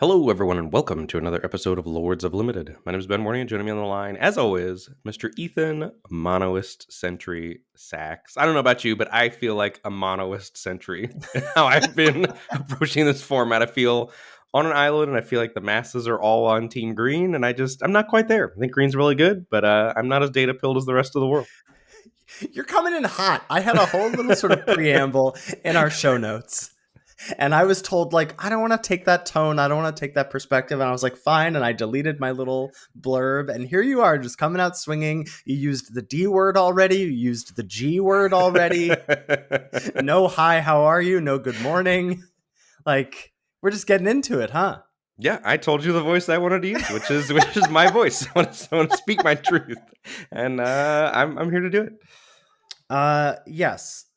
Hello, everyone, and welcome to another episode of Lords of Limited. My name is Ben Morney, and joining me on the line, as always, Mr. Ethan Monoist Sentry Sachs. I don't know about you, but I feel like a Monoist Sentry. How I've been approaching this format, I feel on an island, and I feel like the masses are all on Team Green, and I'm not quite there. I think Green's really good, but I'm not as data pilled as the rest of the world. You're coming in hot. I had a whole little sort of preamble in our show notes. And I was told, I don't want to take that tone. I don't want to take that perspective. And I was like, fine. And I deleted my little blurb. And here you are, just coming out swinging. You used the D word already. You used the G word already. No, hi, how are you? No, good morning. We're just getting into it, huh? Yeah, I told you the voice I wanted to use, which is my voice. I want to speak my truth, and I'm here to do it. Yes.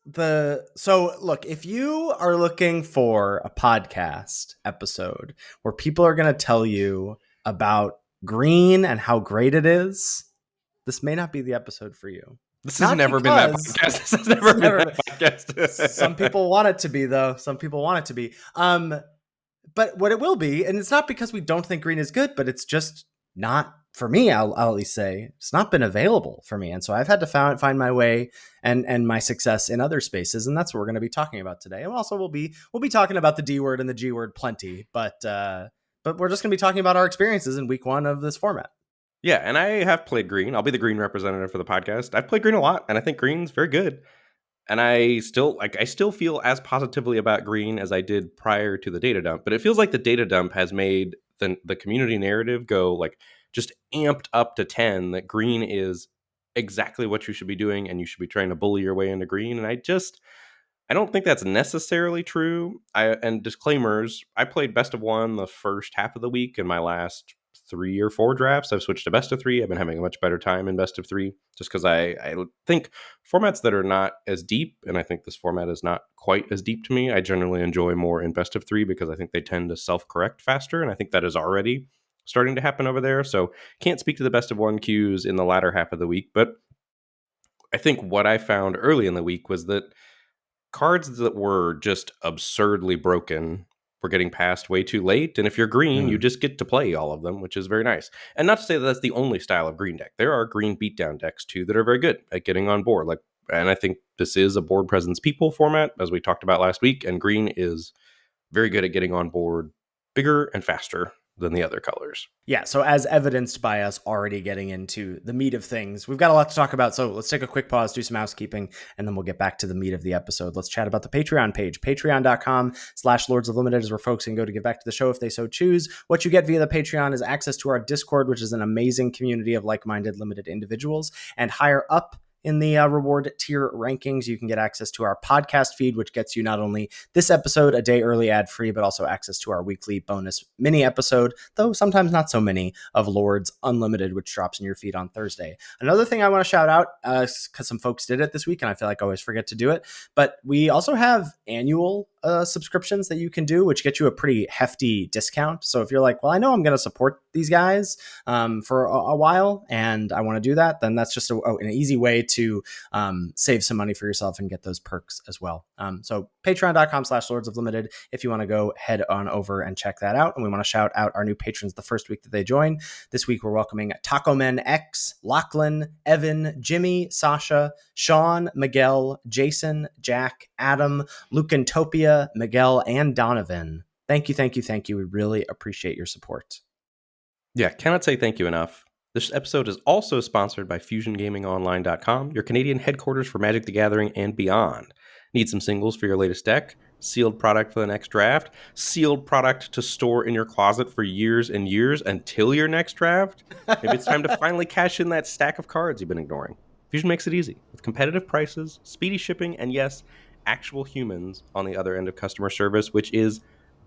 So look, if you are looking for a podcast episode where people are going to tell you about Green and how great it is, this may not be the episode for you. This has never been that podcast. This has never been that podcast. Some people want it to be, though. Some people want it to be. But what it will be, and it's not because we don't think Green is good, but it's just not for me. I'll at least say it's not been available for me, and so I've had to find my way and my success in other spaces, and that's what we're going to be talking about today. And also, we'll be talking about the D word and the G word plenty, but we're just going to be talking about our experiences in week one of this format. Yeah, and I have played Green. I'll be the Green representative for the podcast. I've played Green a lot, and I think Green's very good. And I still feel as positively about Green as I did prior to the data dump. But it feels like the data dump has made the community narrative go just amped up to 10, that Green is exactly what you should be doing, and you should be trying to bully your way into Green. And I don't think that's necessarily true. And disclaimers, I played best of one the first half of the week. In my last 3 or 4 drafts, I've switched to best of 3. I've been having a much better time in best of 3, just because I think formats that are not as deep, and I think this format is not quite as deep to me, I generally enjoy more in best of 3, because I think they tend to self-correct faster, and I think that is already starting to happen over there. So can't speak to the best of 1 queues in the latter half of the week, but I think what I found early in the week was that cards that were just absurdly broken were getting passed way too late. And if you're Green, you just get to play all of them, which is very nice. And not to say that that's the only style of Green deck. There are Green beatdown decks too that are very good at getting on board. And I think this is a board presence people format, as we talked about last week. And Green is very good at getting on board bigger and faster than the other colors. Yeah, so as evidenced by us already getting into the meat of things, we've got a lot to talk about. So let's take a quick pause, do some housekeeping, and then we'll get back to the meat of the episode. Let's chat about the Patreon page. Patreon.com/Lords of Limited is where folks can go to give back to the show if they so choose. What you get via the Patreon is access to our Discord, which is an amazing community of like-minded limited individuals. And higher up in the reward tier rankings, you can get access to our podcast feed, which gets you not only this episode a day early ad-free, but also access to our weekly bonus mini episode, though sometimes not so many, of Lords Unlimited, which drops in your feed on Thursday. Another thing I want to shout out, because some folks did it this week, and I feel like I always forget to do it, but we also have annual subscriptions that you can do, which get you a pretty hefty discount. So if you're like, well, I know I'm going to support these guys for a while, and I want to do that, then that's just an easy way to save some money for yourself and get those perks as well. So patreon.com/Lords of Limited, if you want to go head on over and check that out. And we want to shout out our new patrons the first week that they join. This week, we're welcoming Taco Men X, Lachlan, Evan, Jimmy, Sasha, Sean, Miguel, Jason, Jack, Adam, Lucantopia, Miguel, and Donovan. Thank you. We really appreciate your support. Yeah, cannot say thank you enough. This episode is also sponsored by FusionGamingOnline.com, your Canadian headquarters for Magic the Gathering and beyond. Need some singles for your latest deck? Sealed product for the next draft? Sealed product to store in your closet for years and years until your next draft? Maybe it's time to finally cash in that stack of cards you've been ignoring. Fusion makes it easy, with competitive prices, speedy shipping, and yes, actual humans on the other end of customer service, which is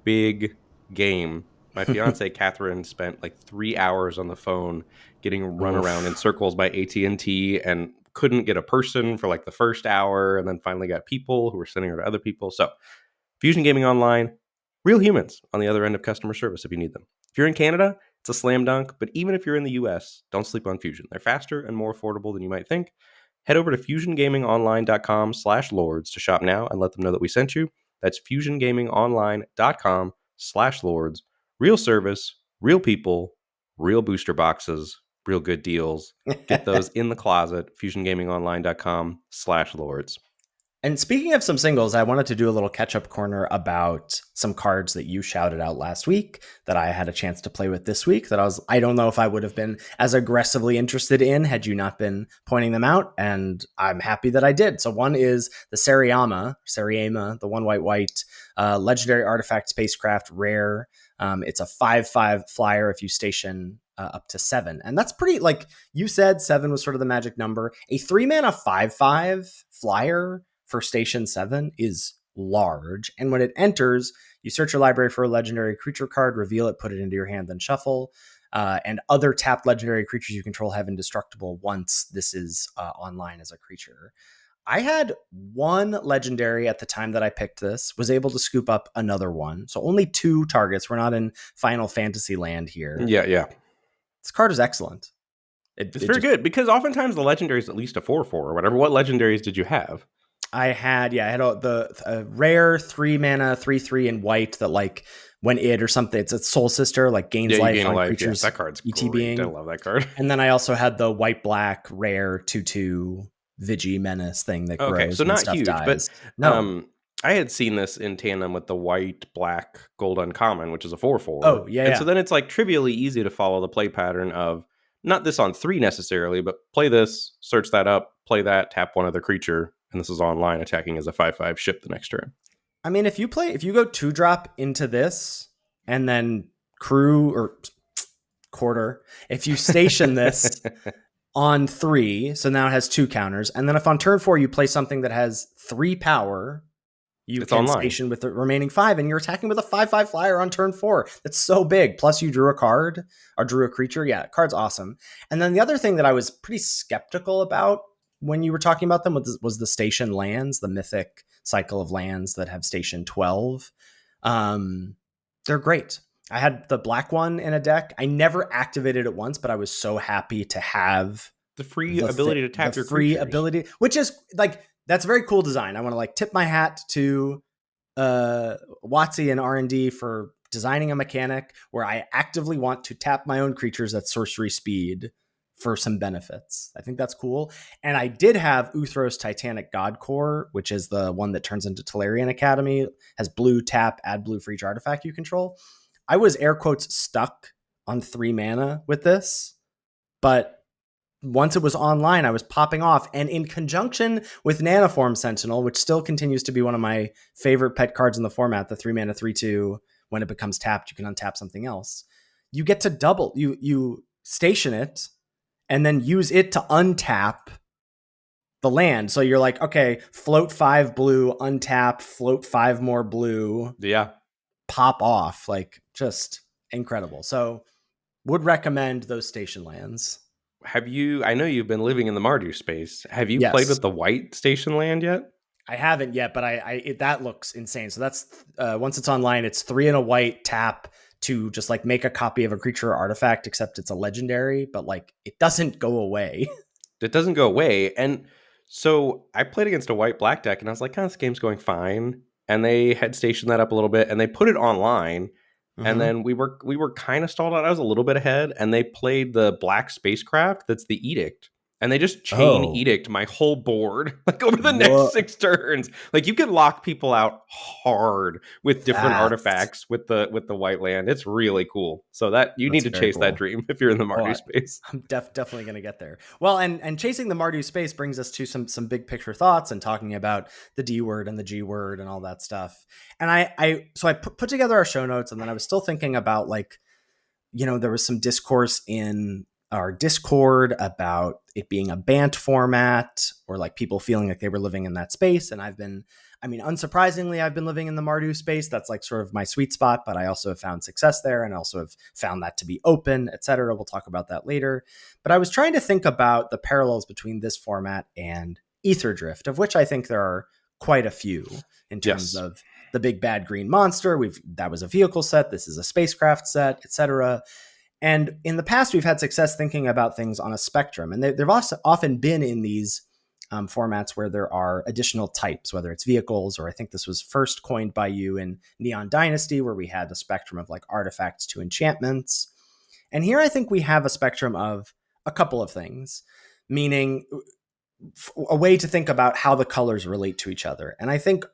big game. My fiance Catherine spent 3 hours on the phone getting run around in circles by AT&T and couldn't get a person for the first hour, and then finally got people who were sending her to other people. So Fusion Gaming Online, real humans on the other end of customer service if you need them. If you're in Canada, it's a slam dunk, but even if you're in the US, don't sleep on Fusion. They're faster and more affordable than you might think. Head over to FusionGamingOnline.com/Lords to shop now and let them know that we sent you. That's FusionGamingOnline.com/Lords, Real service, real people, real booster boxes, real good deals. Get those in the closet, fusiongamingonline.com/lords. And speaking of some singles, I wanted to do a little catch-up corner about some cards that you shouted out last week that I had a chance to play with this week that I don't know if I would have been as aggressively interested in had you not been pointing them out, and I'm happy that I did. So one is the Seriama, the one white, legendary artifact spacecraft, rare. It's a 5/5 flyer if you station up to 7. And that's pretty, like you said, 7 was sort of the magic number. A 3-mana 5/5 flyer for station 7 is large. And when it enters, you search your library for a legendary creature card, reveal it, put it into your hand, then shuffle. And other tapped legendary creatures you control have indestructible once this is online as a creature. I had one legendary at the time that I picked this, was able to scoop up another one. So only 2 targets. We're not in Final Fantasy land here. Yeah. This card is excellent. It's very good because oftentimes the legendary is at least a 4/4 or whatever. What legendaries did you have? I had the rare 3-mana 3/3 in white that, like, when it or something, it's a soul sister, like gains life gain on life. creatures. That card's ETBing. great. I love that card. And then I also had the white-black rare 2/2 Vigi Menace thing that grows. Okay, so when not stuff huge, dies. but No. I had seen this in tandem with the white black gold uncommon, which is a 4/4. Oh, yeah. And so then it's like trivially easy to follow the play pattern of not this on 3 necessarily, but play this, search that up, play that, tap one other creature, and this is online attacking as a 5/5 ship the next turn. I mean, if you go 2-drop into this and then crew or quarter, if you station this on 3, so now it has 2 counters, and then if on turn 4 you play something that has 3 power, you can station with the remaining 5, and you're attacking with a 5/5 flyer on turn 4. That's so big. Plus you drew a card or drew a creature. Yeah, card's awesome. And then the other thing that I was pretty skeptical about when you were talking about them was the station lands, the mythic cycle of lands that have station 12. They're great. I had the black one in a deck. I never activated it once, but I was so happy to have the free ability to tap your free creatures. ability, which is like, that's very cool design. I want to like tip my hat to WotC and R&D for designing a mechanic where I actively want to tap my own creatures at sorcery speed for some benefits. I think that's cool. And I did have Uthros Titanic God Core, which is the one that turns into Tolarian Academy, has blue tap, add blue for each artifact you control. I was air quotes stuck on 3 mana with this, but once it was online, I was popping off. And in conjunction with Nanoform Sentinel, which still continues to be one of my favorite pet cards in the format, the 3-mana 3/2, when it becomes tapped, you can untap something else. You get to double. You station it and then use it to untap the land. So you're like, okay, float 5 blue, untap, float 5 more blue. Yeah. Pop off. Like, just incredible. So would recommend those station lands. I know you've been living in the Mardu space. Have you played with the white station land yet? I haven't yet, but that looks insane. So that's once it's online, it's 3 and a white tap to just like make a copy of a creature or artifact, except it's a legendary, but like it doesn't go away. It doesn't go away. And so I played against a white black deck and I was like, this game's going fine. And they had stationed that up a little bit and they put it online. And then we were kind of stalled out. I was a little bit ahead, and they played the black spacecraft. That's the Edict, and they just chain Edict my whole board like over the next 6 turns. Like you can lock people out hard with different artifacts with the white land. It's really cool. So that you need to chase that dream if you're in the Mardu space. I'm definitely going to get there. Well, and chasing the Mardu space brings us to some big picture thoughts and talking about the D word and the G word and all that stuff. And I put together our show notes, and then I was still thinking about, like, there was some discourse in our Discord about it being a Bant format, or like people feeling like they were living in that space. And unsurprisingly, I've been living in the Mardu space. That's like sort of my sweet spot, but I also have found success there and also have found that to be open, etc. We'll talk about that later. But I was trying to think about the parallels between this format and Ether Drift, of which I think there are quite a few in terms of the big bad green monster. That was a vehicle set. This is a spacecraft set, etc. And in the past, we've had success thinking about things on a spectrum, and they've often been in these formats where there are additional types, whether it's vehicles, or I think this was first coined by you in Neon Dynasty, where we had a spectrum of like artifacts to enchantments. And here I think we have a spectrum of a couple of things, meaning a way to think about how the colors relate to each other. And I think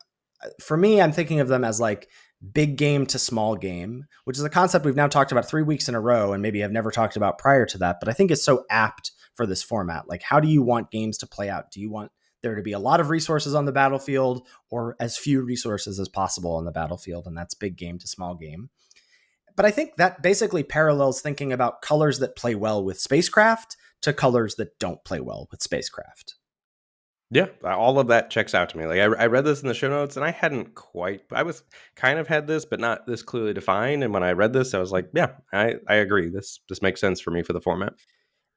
for me, I'm thinking of them as like big game to small game, which is a concept we've now talked about 3 weeks in a row and maybe have never talked about prior to that. But I think it's so apt for this format. Like, how do you want games to play out? Do you want there to be a lot of resources on the battlefield or as few resources as possible on the battlefield? And that's big game to small game. But I think that basically parallels thinking about colors that play well with spacecraft to colors that don't play well with spacecraft. Yeah, all of that checks out to me. Like I read this in the show notes, and I was kind of had this, but not this clearly defined. And when I read this, I was like, yeah, I agree. This makes sense for me for the format.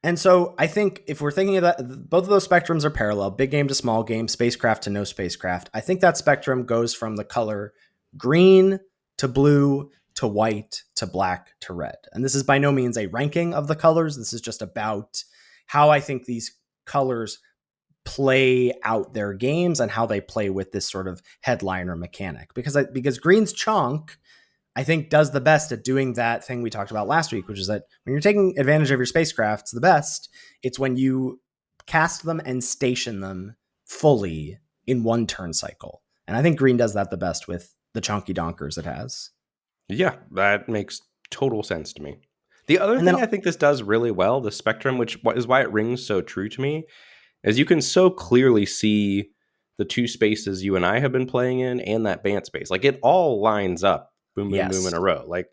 And so I think if we're thinking of that, both of those spectrums are parallel, big game to small game, spacecraft to no spacecraft. I think that spectrum goes from the color green to blue to white to black to red. And this is by no means a ranking of the colors. This is just about how I think these colors play out their games and how they play with this sort of headliner mechanic. Because green's chunk, I think, does the best at doing that thing we talked about last week, which is that when you're taking advantage of your spacecrafts the best, it's when you cast them and station them fully in one turn cycle. And I think green does that the best with the chunky donkers it has. Yeah, that makes total sense to me. The other And then, thing I think this does really well, the spectrum, which is why it rings so true to me, is you can so clearly see the two spaces you and I have been playing in and that Bant space. Like it all lines up, boom, boom, boom in yes. a row. Like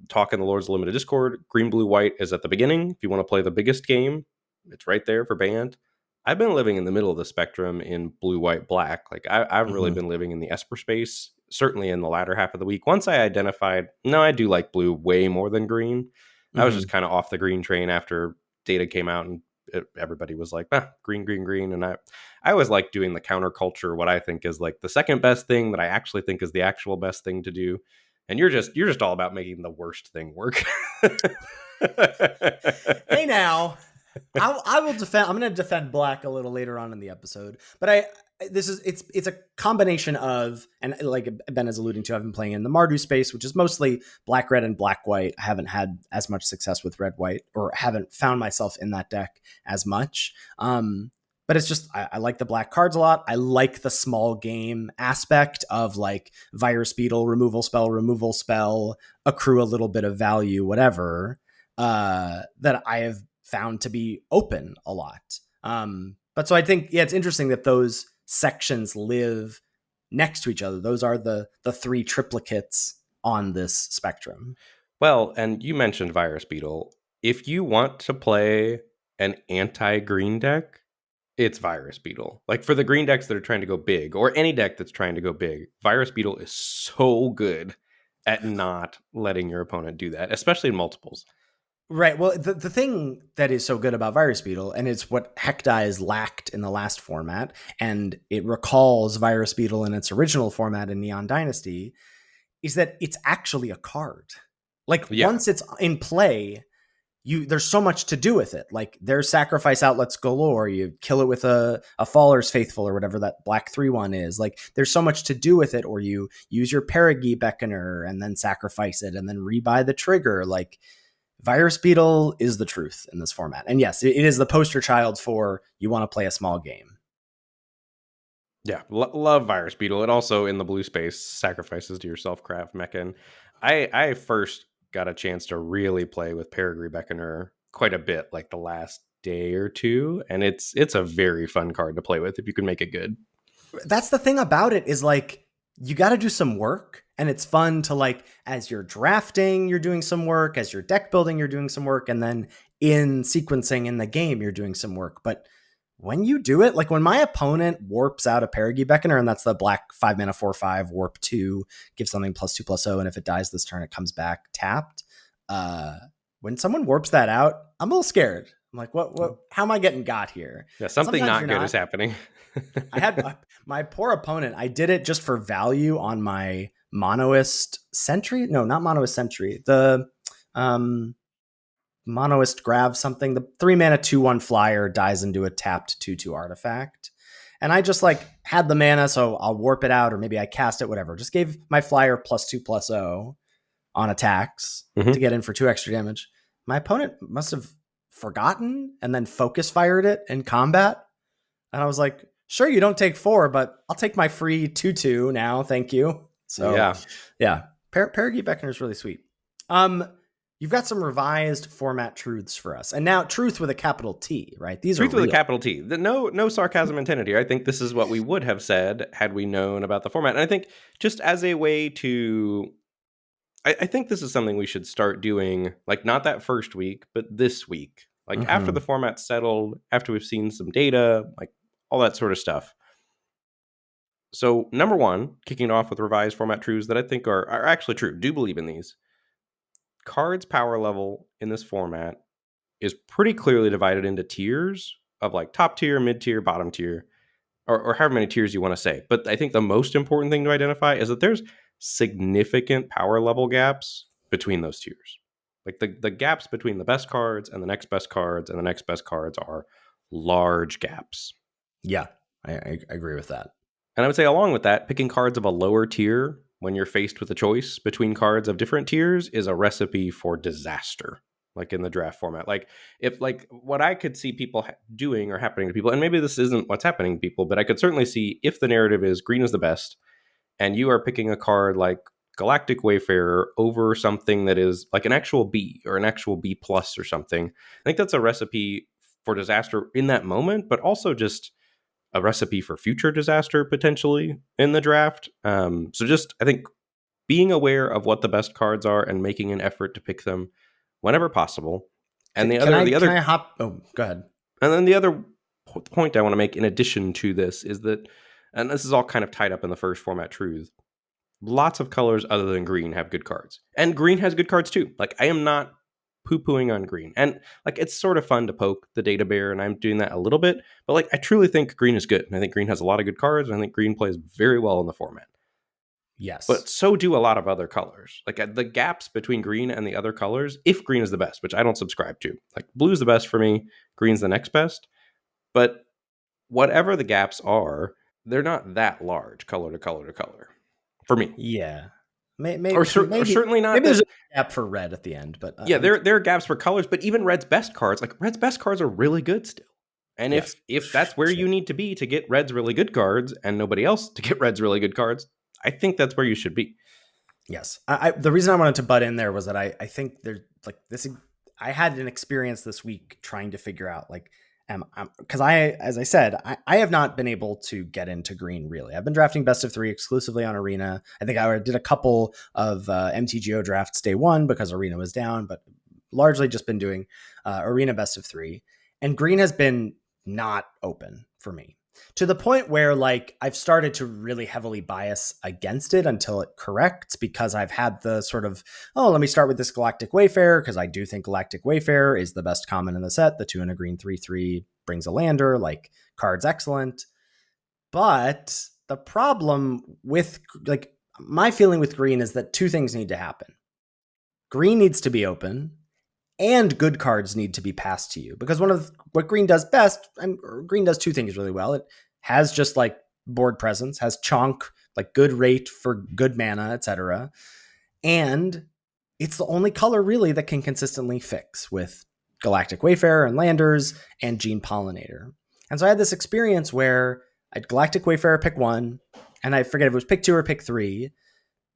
talking the Lords of Limited Discord, green, blue, white is at the beginning. If you want to play the biggest game, it's right there for Bant. I've been living in the middle of the spectrum in blue, white, black. Like I've really been living in the Esper space, certainly in the latter half of the week. Once I identified, no, I do like blue way more than green. I was just kind of off the green train after data came out and everybody was like, green, green, green. And I always like doing the counterculture, what I think is like the second best thing that I actually think is the actual best thing to do. And you're just all about making the worst thing work. Hey now, I will defend. I'm going to defend black a little later on in the episode, but it's a combination of, and like Ben is alluding to, I've been playing in the Mardu space, which is mostly black, red, and black, white. I haven't had as much success with red, white, or haven't found myself in that deck as much. But it's just, I like the black cards a lot. I like the small game aspect of like Virus Beetle, removal spell, accrue a little bit of value, whatever, that I have found to be open a lot. But so I think, yeah, it's interesting that those sections live next to each other. Those are the three triplicates on this spectrum. Well, and you mentioned Virus Beetle. If you want to play an anti-green deck, it's Virus Beetle. Like for the green decks that are trying to go big, or any deck that's trying to go big, Virus Beetle is so good at not letting your opponent do that, especially in multiples. Right. Well, the thing that is so good about Virus Beetle, and it's what Hekdai's lacked in the last format, and it recalls Virus Beetle in its original format in Neon Dynasty, is that it's actually a card. Like Yeah. once it's in play, there's so much to do with it. Like there's sacrifice outlets galore. You kill it with a Faller's Faithful or whatever that black 3/1 is. Like there's so much to do with it. Or you use your Perigee Beckoner and then sacrifice it and then rebuy the trigger. Like Virus Beetle is the truth in this format. And yes, it is the poster child for you want to play a small game. Yeah, love Virus Beetle. It also, in the blue space, sacrifices to yourself craft Mechan. I first got a chance to really play with Perigee Beckoner quite a bit, like the last day or two, and it's a very fun card to play with if you can make it good. That's the thing about it, is like you got to do some work, and it's fun to, like, as you're drafting, you're doing some work, as you're deck building, you're doing some work, and then in sequencing in the game, you're doing some work. But when you do it, like when my opponent warps out a Perigee Beckoner, and that's the black 5 mana 4/5 warp 2, give something +2/+0, and if it dies this turn, it comes back tapped. When someone warps that out, I'm a little scared. I'm like, what? How am I getting got here? Yeah, something Sometimes not good is happening. I had my poor opponent. I did it just for value on my Monoist Sentry. No, not Monoist Sentry. The Monoist Grav something. The 3 mana 2/1 flyer dies into a tapped 2/2 artifact. And I just like had the mana, so I'll warp it out, or maybe I cast it, whatever. Just gave my flyer +2/+0 on attacks to get in for 2 extra damage. My opponent must have forgotten and then focus fired it in combat. And I was like, sure, you don't take 4, but I'll take my free 2/2 now. Thank you. So Yeah. yeah, Parageet Beckoner is really sweet. You've got some revised format truths for us. And now truth with a capital T, right? These Truth are with real. a capital T. No sarcasm intended here. I think this is what we would have said had we known about the format. And I think just as a way to, I think this is something we should start doing, like not that first week, but this week. Like after the format's settled, after we've seen some data, like all that sort of stuff. So number one, kicking it off with revised format truths that I think are actually true. Do believe in these. Cards power level in this format is pretty clearly divided into tiers of like top tier, mid tier, bottom tier, or however many tiers you want to say. But I think the most important thing to identify is that there's significant power level gaps between those tiers. Like the gaps between the best cards and the next best cards and the next best cards are large gaps. Yeah, I agree with that. And I would say, along with that, picking cards of a lower tier when you're faced with a choice between cards of different tiers is a recipe for disaster. Like in the draft format, like if like what I could see people doing or happening to people, and maybe this isn't what's happening to people, but I could certainly see if the narrative is green is the best, and you are picking a card like Galactic Wayfarer over something that is like an actual B or an actual B plus or something. I think that's a recipe for disaster in that moment, but also just a recipe for future disaster potentially in the draft. So just I think being aware of what the best cards are and making an effort to pick them whenever possible. And Can I the other hop? Oh, go ahead. and then the other point I want to make in addition to this is that, and this is all kind of tied up in the first format truth, lots of colors other than green have good cards. And green has good cards too. Like I am not poo-pooing on green. And like it's sort of fun to poke the data bear, and I'm doing that a little bit, but like I truly think green is good. And I think green has a lot of good cards, and I think green plays very well in the format. Yes. But so do a lot of other colors. Like the gaps between green and the other colors, if green is the best, which I don't subscribe to. Like blue's the best for me, green's the next best. But whatever the gaps are, they're not that large color to color to color for me. Yeah. Or, or Maybe certainly not there's that. a gap for red at the end, but Yeah, there are gaps for colors, but even Red's best cards, like Red's best cards are really good still. And yes, if that's where sure. you need to be to get Red's really good cards and nobody else to get Red's really good cards, I think that's where you should be. Yes. The reason I wanted to butt in there was that I think there's like this. I had an experience this week trying to figure out like, because as I said, I have not been able to get into green really. I've been drafting best of 3 exclusively on Arena. I think I did a couple of MTGO drafts day one because Arena was down, but largely just been doing Arena best of 3. And green has been not open for me, to the point where like I've started to really heavily bias against it until it corrects, because I've had the sort of, oh, let me start with this Galactic Wayfarer because I do think Galactic Wayfarer is the best common in the set. The 2 and a green 3/3 brings a lander, like card's excellent. But the problem with like my feeling with green is that 2 things need to happen. Green needs to be open, and good cards need to be passed to you, because what green does best, and green does 2 things really well. It has just like board presence, has chonk, like good rate for good mana, etc. And it's the only color really that can consistently fix with Galactic Wayfarer and Landers and Gene Pollinator. And so I had this experience where I had Galactic Wayfarer pick 1, and I forget if it was pick 2 or pick 3.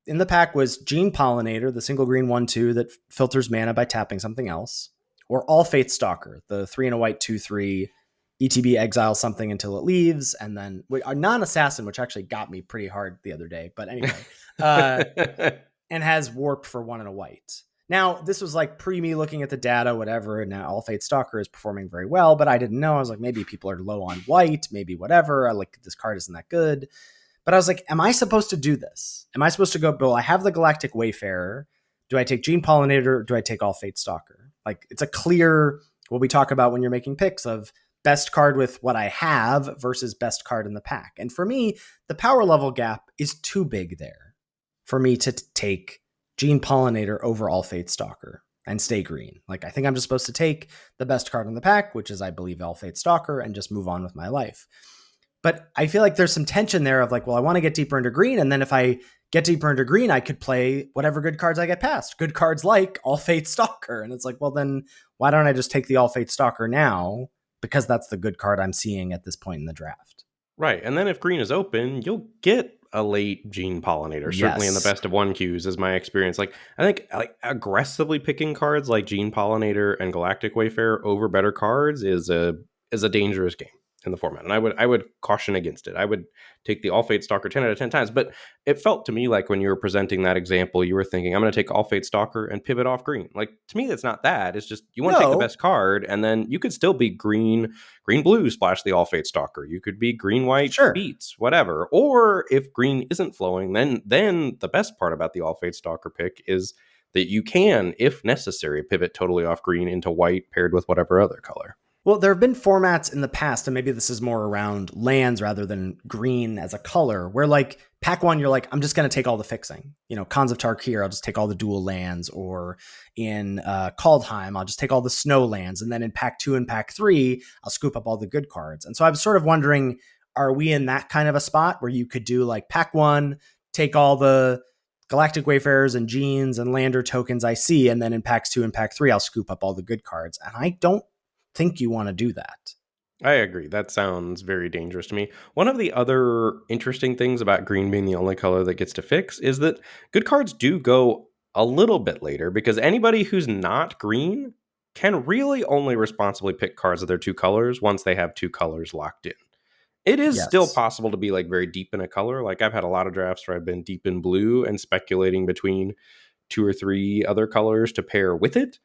In the pack was Gene Pollinator, the single green 1/2 that filters mana by tapping something else, or All Faith Stalker, the 3 and a white 2/3 ETB exile something until it leaves, and then a non-assassin, which actually got me pretty hard the other day. But anyway, and has warp for 1 and a white. Now, this was like pre me looking at the data, whatever, and now All Faith Stalker is performing very well, but I didn't know. I was like, maybe people are low on white, maybe whatever. I like this card isn't that good. But I was like, am I supposed to do this? Am I supposed to go, well, I have the Galactic Wayfarer. Do I take Gene Pollinator, or do I take All Fate Stalker? Like, it's a clear, what we talk about when you're making picks of best card with what I have versus best card in the pack. And for me, the power level gap is too big there for me to take Gene Pollinator over All Fate Stalker and stay green. Like, I think I'm just supposed to take the best card in the pack, which is, I believe, All Fate Stalker, and just move on with my life. But I feel like there's some tension there of like, well, I want to get deeper into green. And then if I get deeper into green, I could play whatever good cards I get past. Good cards like All Fate Stalker. And it's like, well, then why don't I just take the All Fate Stalker now? Because that's the good card I'm seeing at this point in the draft. Right. And then if green is open, you'll get a late gene pollinator. Certainly in the Yes. best of one queues is my experience. Like I think like aggressively picking cards like gene pollinator and galactic wayfarer over better cards is a dangerous game in the format. And I would caution against it. I would take the All Fate Stalker 10 out of 10 times. But it felt to me like when you were presenting that example, you were thinking, I'm going to take All Fate Stalker and pivot off green. Like to me, that's not that. It's just you want to take the No, best card, and then you could still be green blue splash the All Fate Stalker. You could be green white sure. beats, whatever. Or if green isn't flowing, then the best part about the All Fate Stalker pick is that you can, if necessary, pivot totally off green into white paired with whatever other color. Well, there have been formats in the past, and maybe this is more around lands rather than green as a color, where like pack one, you're like, I'm just going to take all the fixing. You know, Khans of Tarkir, I'll just take all the dual lands, or in Kaldheim, I'll just take all the snow lands. And then in pack two and pack three, I'll scoop up all the good cards. And so I'm sort of wondering, are we in that kind of a spot where you could do like pack one, take all the Galactic Wayfarers and Genes and Lander tokens I see, and then in packs two and pack three, I'll scoop up all the good cards. And I don't think you want to do that. I agree. That sounds very dangerous to me. One of the other interesting things about green being the only color that gets to fix is that good cards do go a little bit later because anybody who's not green can really only responsibly pick cards of their two colors once they have two colors locked in. It is still Yes. possible to be like very deep in a color. Like I've had a lot of drafts where I've been deep in blue and speculating between two or three other colors to pair with it.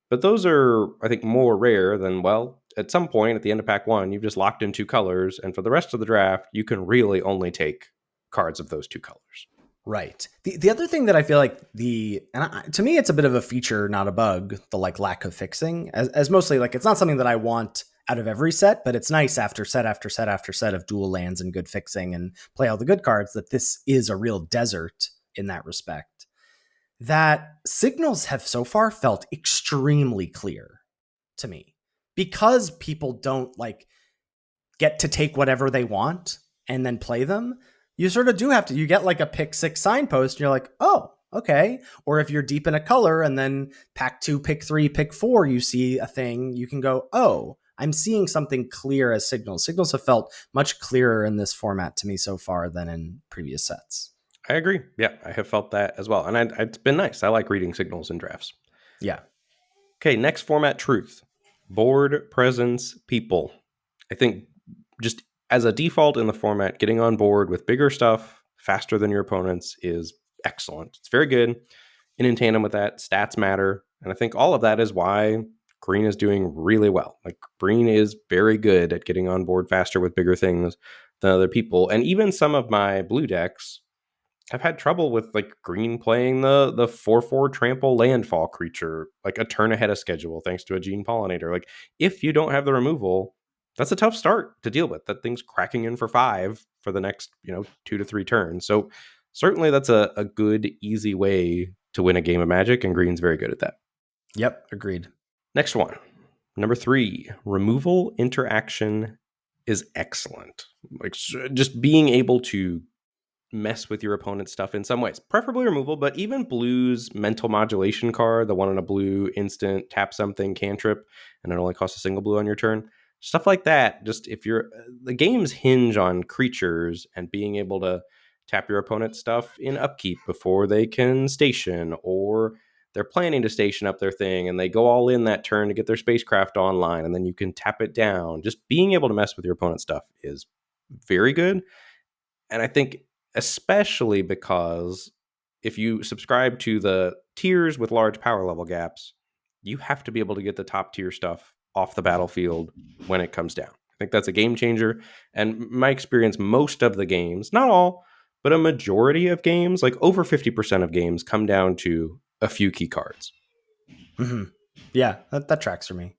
But those are, I think, more rare than, well, at some point at the end of pack one, you've just locked in two colors. And for the rest of the draft, you can really only take cards of those two colors. Right. The other thing that I feel like to me, it's a bit of a feature, not a bug, the like lack of fixing as mostly like, it's not something that I want out of every set, but it's nice after set after set after set of dual lands and good fixing and play all the good cards that this is a real desert in that respect. That signals have so far felt extremely clear to me because people don't like get to take whatever they want and then play them. You sort of do have to, you get like a pick six signpost and you're like, oh, okay. Or if you're deep in a color and then pack two, pick three, pick four, you see a thing, you can go, oh, I'm seeing something clear as signals. Signals have felt much clearer in this format to me so far than in previous sets. I agree. Yeah, I have felt that as well. And it's been nice. I like reading signals in drafts. Yeah. Okay, next format, truth. Board presence people. I think just as a default in the format, getting on board with bigger stuff faster than your opponents is excellent. It's very good. And in tandem with that, stats matter. And I think all of that is why green is doing really well. Like green is very good at getting on board faster with bigger things than other people. And even some of my blue decks, I've had trouble with like green playing the 4/4 trample landfall creature like a turn ahead of schedule thanks to a gene pollinator. Like if you don't have the removal, that's a tough start to deal with. That thing's cracking in for 5 for the next 2 to 3 turns. So certainly that's a good easy way to win a game of Magic, and green's very good at that. Yep. Agreed. Next one, number 3, removal interaction is excellent. Like just being able to mess with your opponent's stuff in some ways. Preferably removal, but even blue's mental modulation card, the one on a blue instant, tap something, cantrip, and it only costs a single blue on your turn. Stuff like that. Just if you're the games hinge on creatures and being able to tap your opponent's stuff in upkeep before they can station, or they're planning to station up their thing and they go all in that turn to get their spacecraft online and then you can tap it down. Just being able to mess with your opponent's stuff is very good. And I think especially because if you subscribe to the tiers with large power level gaps, you have to be able to get the top tier stuff off the battlefield when it comes down. I think that's a game changer. And my experience, most of the games, not all, but a majority of games, like over 50% of games, come down to a few key cards. Mm-hmm. Yeah, that tracks for me.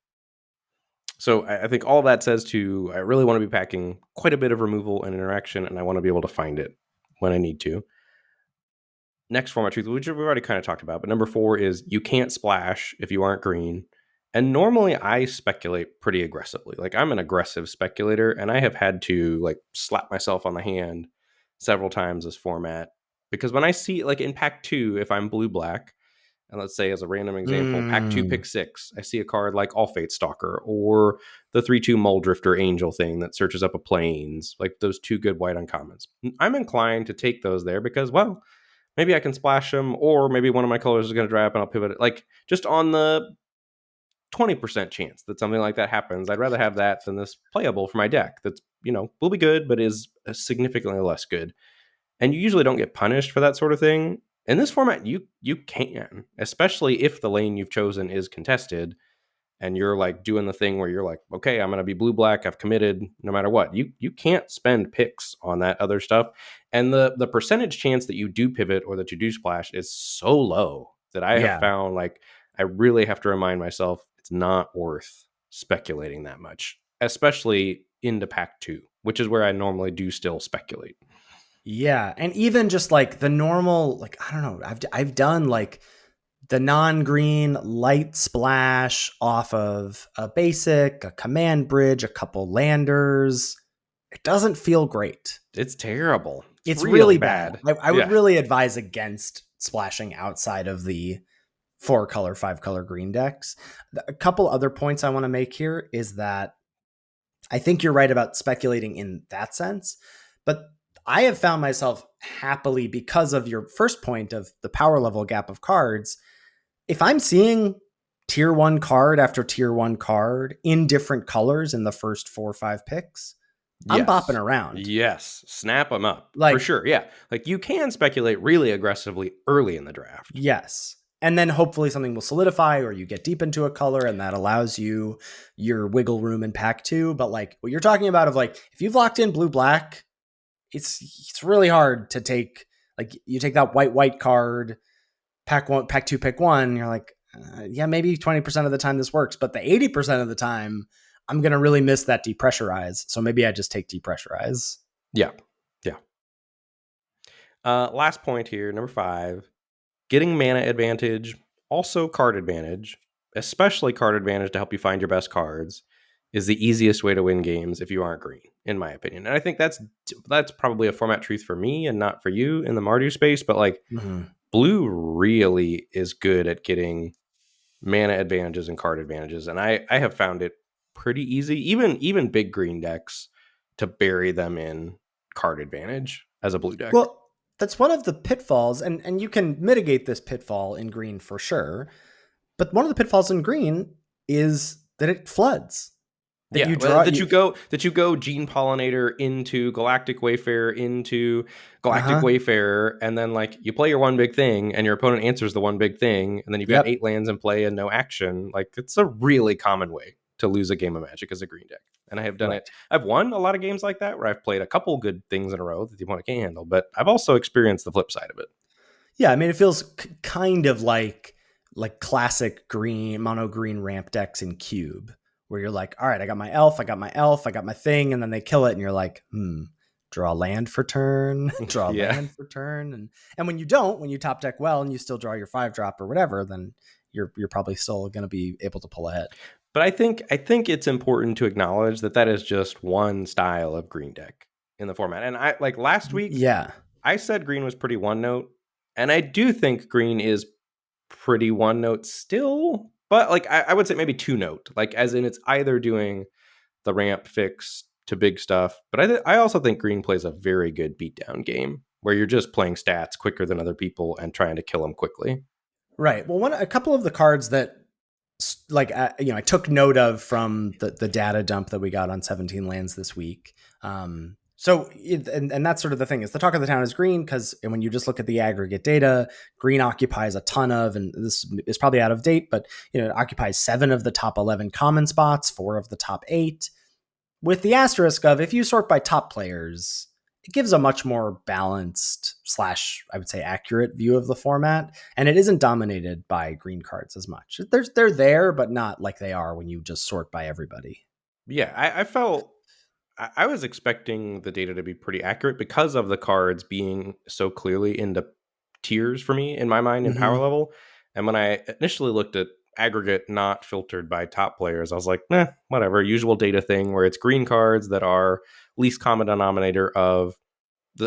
So I think all that says I really want to be packing quite a bit of removal and interaction, and I want to be able to find it when I need to. Next format truth, which we've already kind of talked about, but number 4 is you can't splash if you aren't green. And normally I speculate pretty aggressively. Like I'm an aggressive speculator, and I have had to like slap myself on the hand several times this format because when I see like in pack 2, if I'm blue black, and let's say as a random example, pack 2 Mm, pick 6, I see a card like All Fate Stalker or the 3/2 Muldrifter Angel thing that searches up a plains, like those two good white uncommons. I'm inclined to take those there because, well, maybe I can splash them, or maybe one of my colors is going to dry up and I'll pivot it. Like just on the 20% chance that something like that happens, I'd rather have that than this playable for my deck that's, will be good, but is significantly less good. And you usually don't get punished for that sort of thing. In this format, you can, especially if the lane you've chosen is contested and you're like doing the thing where you're like, okay, I'm gonna be blue black, I've committed no matter what. You can't spend picks on that other stuff. And the percentage chance that you do pivot or that you do splash is so low that I have yeah. found like I really have to remind myself it's not worth speculating that much, especially into pack 2, which is where I normally do still speculate. Yeah, and even just like the normal, like I don't know, I've done like the non-green light splash off of a basic, a command bridge, a couple landers. It doesn't feel great. It's terrible. It's It's really really bad. bad. I would Yeah. really advise against splashing outside of the 4 color, 5 color green decks. A couple other points I want to make here is that I think you're right about speculating in that sense, but I have found myself happily, because of your first point of the power level gap of cards, if I'm seeing tier 1 card after tier 1 card in different colors in the first 4 or 5 picks, I'm bopping Yes. around. Yes. Snap them up for Like, sure. Yeah. Like you can speculate really aggressively early in the draft. yes. And then hopefully something will solidify, or you get deep into a color and that allows you your wiggle room in pack 2. But like what you're talking about of like, if you've locked in blue black, it's really hard to take, like you take that white card, pack 1, pack 2, pick 1, you're like, yeah, maybe 20% of the time this works, but the 80% of the time I'm going to really miss that depressurize. So maybe I just take depressurize. Yeah. Yeah. Last point here, number 5, getting mana advantage, also card advantage, especially card advantage to help you find your best cards, is the easiest way to win games if you aren't green, in my opinion. And I think that's probably a format truth for me and not for you in the Mardu space, but like Mm-hmm. blue really is good at getting mana advantages and card advantages, and I have found it pretty easy, even big green decks, to bury them in card advantage as a blue deck. Well, that's one of the pitfalls, and you can mitigate this pitfall in green for sure. But one of the pitfalls in green is that it floods. That Yeah, you well, draw you. that you go Gene Pollinator into Galactic Wayfarer into Galactic Uh-huh. Wayfarer, and then like you play your one big thing, and your opponent answers the one big thing, and then you've got Yep. 8 lands in play and no action. Like it's a really common way to lose a game of Magic as a green deck, and I have done it. Right. I've won a lot of games like that where I've played a couple good things in a row that the opponent can't handle, but I've also experienced the flip side of it. Yeah, I mean, it feels kind of like classic green mono green ramp decks in Cube, where you're like, all right, I got my elf, I got my elf, I got my thing, and then they kill it, and you're like, draw land for turn, draw Yeah. land for turn, and when you don't, when you top deck well and you still draw your 5 drop or whatever, then you're probably still going to be able to pull ahead. But I think it's important to acknowledge that that is just one style of green deck in the format. And I like last week Yeah. I said green was pretty one note, and I do think green is pretty one note still, but like I would say maybe two note, like as in it's either doing the ramp fix to big stuff, but I also think green plays a very good beatdown game where you're just playing stats quicker than other people and trying to kill them quickly. Right. Well, a couple of the cards that like I took note of from the data dump that we got on 17 lands this week. And that's sort of the thing is the talk of the town is green because when you just look at the aggregate data, green occupies a ton of, and this is probably out of date, but it occupies 7 of the top 11 common spots, 4 of the top 8, with the asterisk of if you sort by top players, it gives a much more balanced slash, I would say, accurate view of the format, and it isn't dominated by green cards as much. They're there, but not like they are when you just sort by everybody. Yeah, I felt I was expecting the data to be pretty accurate because of the cards being so clearly into tiers for me in my mind in power Mm-hmm. level. And when I initially looked at aggregate not filtered by top players, I was like, whatever, usual data thing where it's green cards that are least common denominator of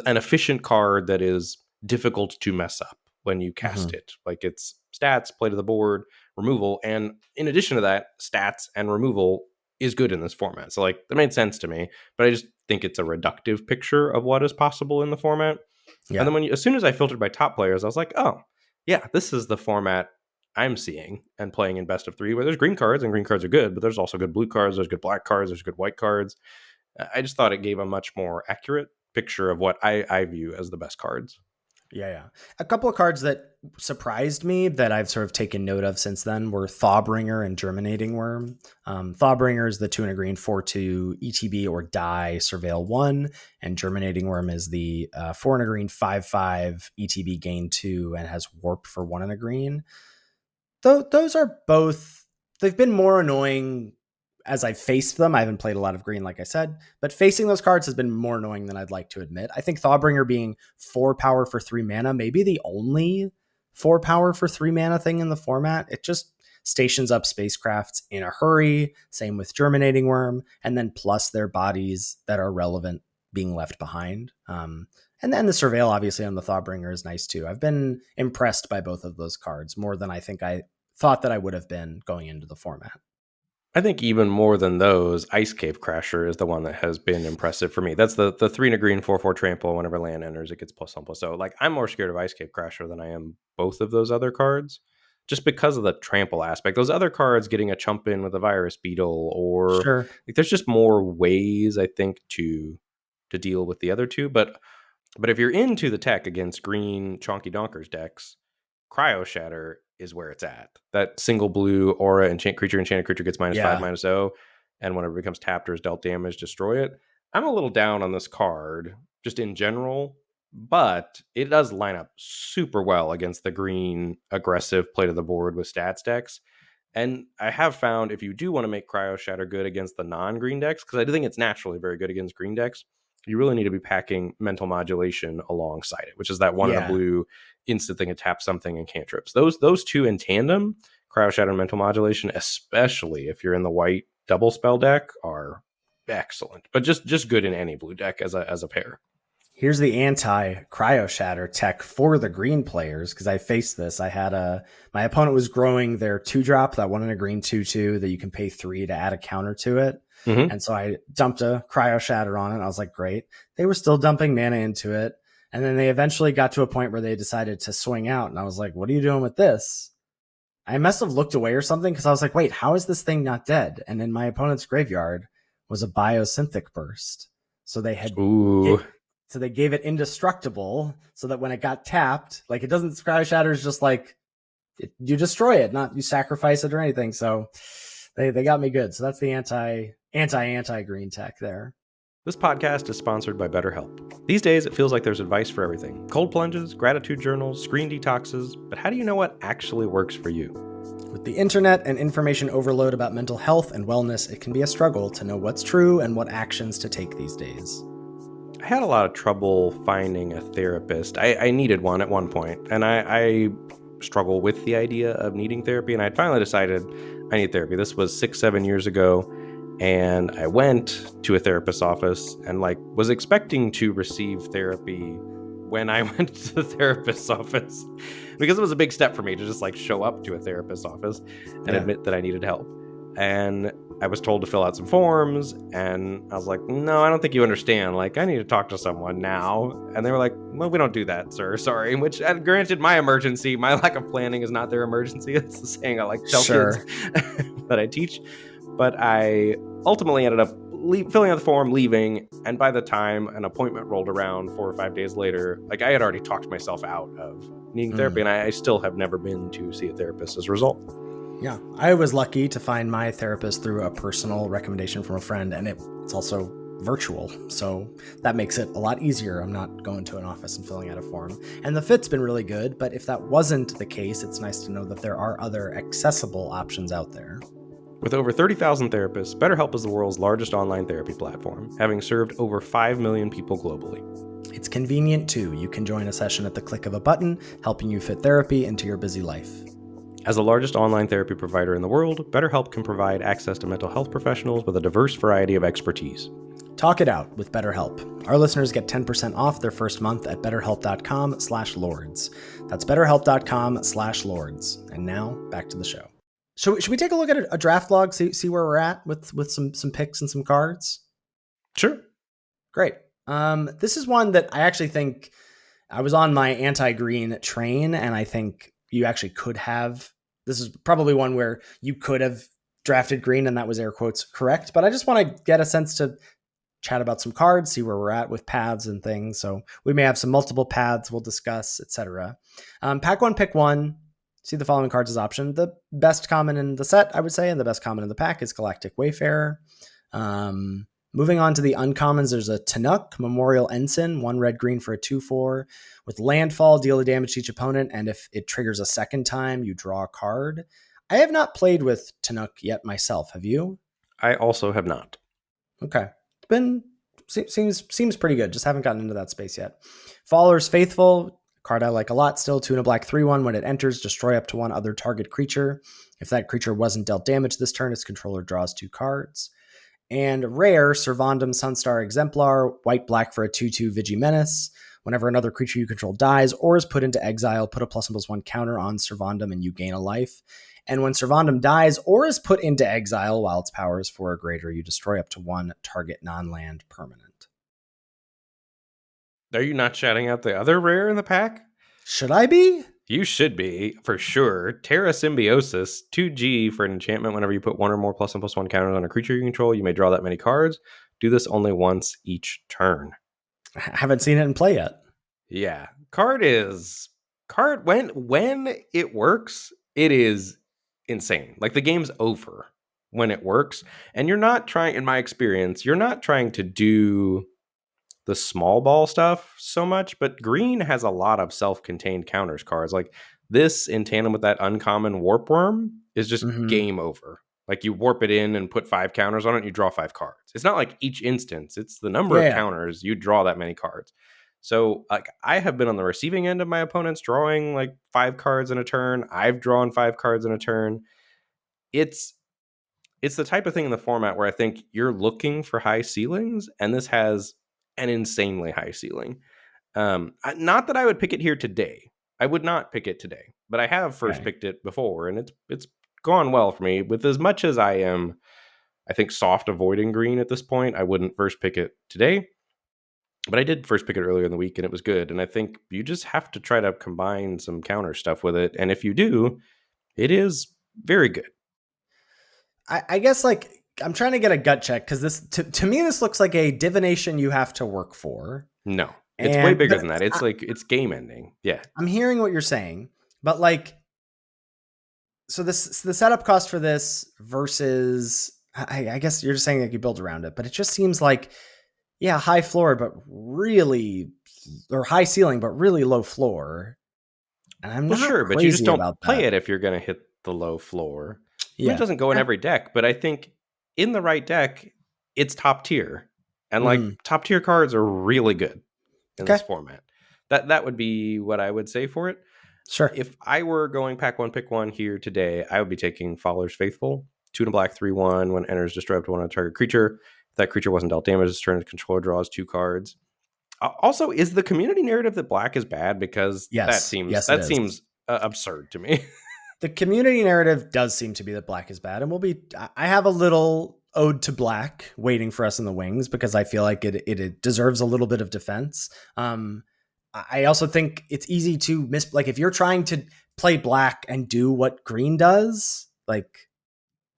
an efficient card that is difficult to mess up when you cast Mhm. it. Like it's stats, play to the board, removal, and in addition to that, stats and removal is good in this format. So like that made sense to me, but I just think it's a reductive picture of what is possible in the format. And Yeah. then as soon as I filtered by top players, I was like, oh, yeah, this is the format I'm seeing and playing in best of three, where there's green cards and green cards are good, but there's also good blue cards, there's good black cards, there's good white cards. I just thought it gave a much more accurate picture of what I view as the best cards. Yeah, yeah. A couple of cards that surprised me that I've sort of taken note of since then were Thawbringer and Germinating Worm. Thawbringer is the 2 and a green 4/2 ETB or die surveil 1, and Germinating Worm is the 4 and a green 5/5 ETB gain 2 and has warp for 1 and a green. Those are both, they've been more annoying as I've faced them. I haven't played a lot of green, like I said, but facing those cards has been more annoying than I'd like to admit. I think Thawbringer being 4 power for 3 mana, maybe the only 4 power for 3 mana thing in the format. It just stations up spacecrafts in a hurry. Same with Germinating Worm, and then plus their bodies that are relevant being left behind. And then the Surveil, obviously, on the Thawbringer is nice too. I've been impressed by both of those cards more than I think I thought that I would have been going into the format. I think even more than those, Ice Cave Crasher is the one that has been impressive for me. That's the 3 and a green 4/4 trample. Whenever land enters, it gets +1/+0. So like I'm more scared of Ice Cave Crasher than I am both of those other cards, just because of the trample aspect. Those other cards getting a chump in with a Virus Beetle, or Sure. like there's just more ways I think to deal with the other two. But if you're into the tech against green Chonky Donkers decks, Cryo Shatter is where it's at. That single blue aura enchanted creature gets -5, Yeah. -0, and whenever it becomes tapped or is dealt damage, destroy it. I'm a little down on this card, just in general, but it does line up super well against the green aggressive play to the board with stats decks. And I have found if you do want to make Cryo Shatter good against the non-green decks, because I do think it's naturally very good against green decks, you really need to be packing mental modulation alongside it, which is that one in a Yeah. blue instant thing to tap something and cantrips. Those two in tandem, Cryo Shatter and mental modulation, especially if you're in the white double spell deck, are excellent. But just good in any blue deck as a pair. Here's the anti Cryo Shatter tech for the green players, because I faced this. I had my opponent was growing their 2-drop, that 1 and a green 2/2 that you can pay 3 to add a counter to it. Mm-hmm. And so I dumped a Cryo Shatter on it. I was like, great. They were still dumping mana into it. And then they eventually got to a point where they decided to swing out. And I was like, what are you doing with this? I must have looked away or something, because I was like, wait, how is this thing not dead? And in my opponent's graveyard was a Biosynthic Burst. So they had Ooh. so they gave it indestructible so that when it got tapped, like it doesn't, Cryo Shatter is just like you destroy it, not you sacrifice it or anything. So they got me good. So that's the anti green tech there. This podcast is sponsored by BetterHelp. These days, it feels like there's advice for everything. Cold plunges, gratitude journals, screen detoxes, but how do you know what actually works for you? With the internet and information overload about mental health and wellness, it can be a struggle to know what's true and what actions to take these days. I had a lot of trouble finding a therapist. I needed one at one point, and I struggle with the idea of needing therapy, and I'd finally decided I need therapy. This was 6-7 years ago, and I went to a therapist's office and like was expecting to receive therapy when I went to the therapist's office, because it was a big step for me to just like show up to a therapist's office and admit that I needed help. And I was told to fill out some forms, and I was like, no, I don't think you understand. Like, I need to talk to someone now. And they were like, well, we don't do that, sir. Sorry. Which, granted, my emergency, my lack of planning is not their emergency. It's the saying I like to tell kids that I teach. But I ultimately ended up filling out the form, leaving. And by the time an appointment rolled around 4 or 5 days later, like I had already talked myself out of needing therapy. And I still have never been to see a therapist as a result. Yeah, I was lucky to find my therapist through a personal recommendation from a friend, and it's also virtual, so that makes it a lot easier. I'm not going to an office and filling out a form. And the fit's been really good, but if that wasn't the case, it's nice to know that there are other accessible options out there. With over 30,000 therapists, BetterHelp is the world's largest online therapy platform, having served over 5 million people globally. It's convenient too. You can join a session at the click of a button, helping you fit therapy into your busy life. As the largest online therapy provider in the world, BetterHelp can provide access to mental health professionals with a diverse variety of expertise. Talk it out with BetterHelp. Our listeners get 10% off their first month at betterhelp.com/lords. That's betterhelp.com/lords. And now back to the show. Should we take a look at a draft log, see where we're at with some picks and some cards? Sure. Great. This is one that I actually think I was on my anti-green train, and I think you actually could have. This is probably one where you could have drafted green, and that was air quotes correct. But I just want to get a sense to chat about some cards, see where we're at with paths and things. So we may have some multiple paths we'll discuss, etc. Pack one, pick one. See the following cards as option. The best common in the set, I would say, and the best common in the pack is Galactic Wayfarer. Moving on to the uncommons, there's a Tanuk, Memorial Ensign, 1 red-green for a 2/4. With landfall, deal the damage to each opponent, and if it triggers a second time, you draw a card. I have not played with Tanuk yet myself. Have you? I also have not. Okay. Seems pretty good. Just haven't gotten into that space yet. Followers Faithful, card I like a lot still. 2 and a black, 3/1. When it enters, destroy up to 1 other target creature. If that creature wasn't dealt damage this turn, its controller draws 2 cards. And rare, Servandum Sunstar Exemplar, white-black for a 2/2 Vigimenace. Whenever another creature you control dies or is put into exile, put a +1/+1 counter on Servandum and you gain a life. And when Servandum dies or is put into exile while its power is 4 or greater, you destroy up to 1 target non-land permanent. Are you not shouting out the other rare in the pack? Should I be? You should be, for sure. Terra Symbiosis, 2G for an enchantment. Whenever you put 1 or more +1/+1 counters on a creature you control, you may draw that many cards. Do this only once each turn. I haven't seen it in play yet. Yeah. When it works, it is insane. Like, the game's over when it works. And you're not trying, in my experience, you're not trying to do the small ball stuff so much, but green has a lot of self-contained counters cards. Like, this in tandem with that uncommon warp worm is just game over. Like, you warp it in and put 5 counters on it and you draw 5 cards. It's not like each instance, it's the number of counters, you draw that many cards. So, like, I have been on the receiving end of my opponents drawing like 5 cards in a turn. I've drawn 5 cards in a turn. It's the type of thing in the format where I think you're looking for high ceilings, and this has an insanely high ceiling. Not that I would pick it here today. I would not pick it today, but I have first picked it before, and it's gone well for me. With as much as I am, I think, soft avoiding green at this point, I wouldn't first pick it today. But I did first pick it earlier in the week, and it was good. And I think you just have to try to combine some counter stuff with it. And if you do, it is very good. I guess, like, I'm trying to get a gut check because this, to me, this looks like a divination you have to work for. No, it's way bigger than that. It's it's game ending. Yeah. I'm hearing what you're saying, but like, so the setup cost for this versus, I guess you're just saying that you build around it, but it just seems like, yeah, high floor, but really, or high ceiling, but really low floor. And I'm not sure, but you just don't play it if you're going to hit the low floor. Yeah. I mean, it doesn't go in every deck, but I think in the right deck, it's top tier. And like, top tier cards are really good in this format. That would be what I would say for it. Sure. If I were going pack one, pick one here today, I would be taking Followers Faithful. 2 and a black, 3/1. When enters, destroy up to 1 on a target creature. If that creature wasn't dealt damage this turn, the controller draws 2 cards. Also, is the community narrative that black is bad? Because that seems absurd to me. The community narrative does seem to be that black is bad, and I have a little ode to black waiting for us in the wings because I feel like it deserves a little bit of defense. I also think it's easy to miss, like, if you're trying to play black and do what green does, like,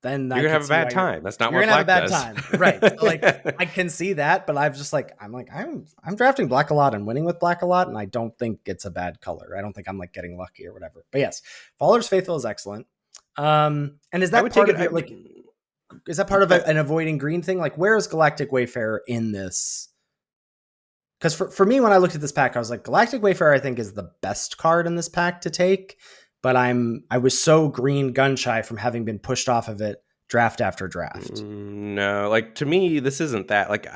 then you're gonna have a bad time. That's not what black does. You're gonna have a bad time, right? So, like, I can see that, but I'm drafting black a lot and winning with black a lot, and I don't think it's a bad color. I don't think I'm like getting lucky or whatever. But yes, Followers Faithful is excellent. And is that part of your, is that part of an avoiding green thing? Like, where is Galactic Wayfarer in this? Because for me, when I looked at this pack, I was like, Galactic Wayfarer, I think, is the best card in this pack to take. But I was so green gun shy from having been pushed off of it draft after draft. No, like, to me, this isn't that. Like,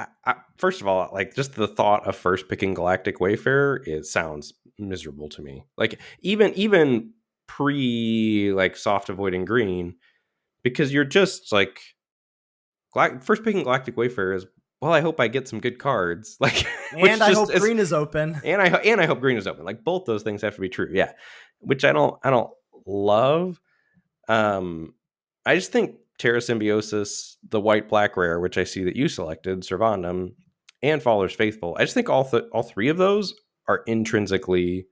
first of all, like, just the thought of first picking Galactic Wayfarer sounds miserable to me. Like, even pre like soft avoiding green, because you're just like first picking Galactic Wayfarer is, well, I hope I get some good cards, like And which I just hope is, green is open. and I hope green is open. Like both those things have to be true, yeah. Which I don't love. I just think Terra Symbiosis, the white black rare, which I see that you selected, Servandum, and Faller's Faithful. I just think all three of those are intrinsically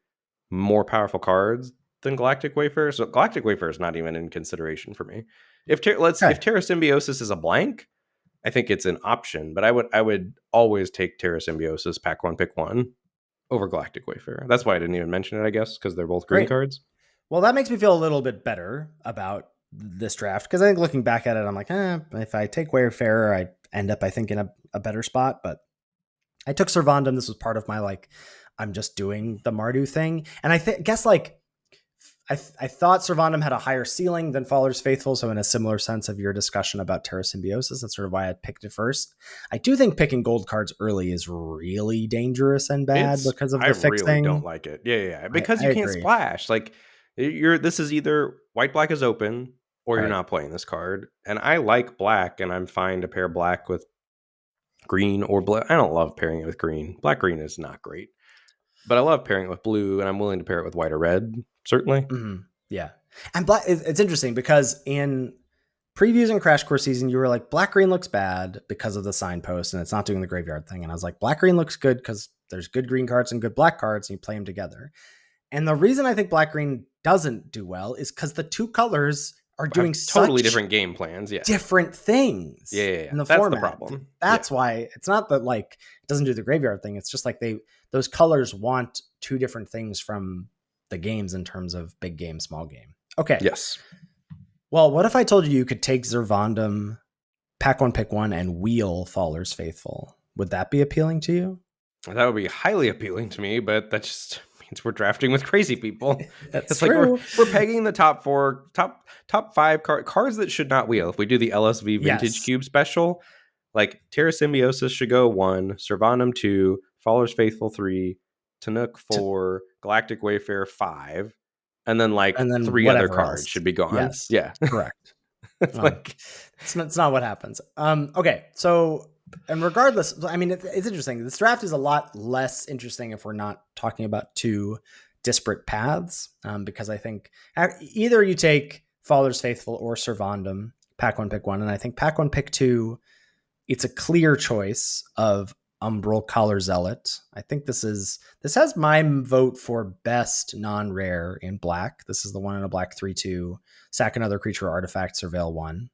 more powerful cards than Galactic Wayfarer. So Galactic Wayfarer is not even in consideration for me. If Okay. Terra Symbiosis is a blank, I think it's an option, but I would always take Terra Symbiosis, pack one, pick one, over Galactic Wayfarer. That's why I didn't even mention it, I guess, because they're both green Great. cards. Well, that makes me feel a little bit better about this draft because I think looking back at it, I'm like, if I take Wayfarer, I end up, I think, in a better spot. But I took Servandum. This was part of my like, I'm just doing the Mardu thing, and guess like I thought Servandum had a higher ceiling than Faller's Faithful, so in a similar sense of your discussion about Terra Symbiosis, that's sort of why I picked it first. I do think picking gold cards early is really dangerous and bad because of I the really don't fixing. like it. Yeah. Because I you can't agree. splash. Like this is either white black is open or you're Right. not playing this card. And I like black, and I'm fine to pair black with green or blue. I don't love pairing it with green. Black green is not great. But I love pairing it with blue, and I'm willing to pair it with white or red, certainly. Mm-hmm. Yeah. And black, it's interesting because in previews and Crash Course season, you were like, black green looks bad because of the signpost and it's not doing the graveyard thing. And I was like, black green looks good because there's good green cards and good black cards and you play them together. And the reason I think black green doesn't do well is because the two colors are Have doing totally such different game plans. Yeah. different things Yeah. in the That's the format. problem. Yeah. That's why it's not that like it doesn't do the graveyard thing. It's just like those colors want two different things from the games in terms of big game, small game. Okay. Yes. Well, what if I told you you could take Zervandum, pack one, pick one, and wheel Faller's Faithful? Would that be appealing to you? That would be highly appealing to me, but that just means we're drafting with crazy people. That's It's like we're true. we're pegging the top five cards that should not wheel. If we do the LSV Vintage Yes. Cube special, like Terra Symbiosis should go 1, Servandum 2, Faller's Faithful 3, Tanook 4, Galactic Wayfarer 5, and then like And then 3 other whatever cards else. should be gone. Yes. Yeah. Correct. It's Um, like it's not what happens. Okay. So, and regardless, I mean, it's interesting. This draft is a lot less interesting if we're not talking about two disparate paths, because I think either you take Faller's Faithful or Servandum, pack one, pick one. And I think pack one, pick two, it's a clear choice of Umbral Collar Zealot. I think this has my vote for best non-rare in black. This is the one in a black 3/2. Sack another creature or artifact, surveil one.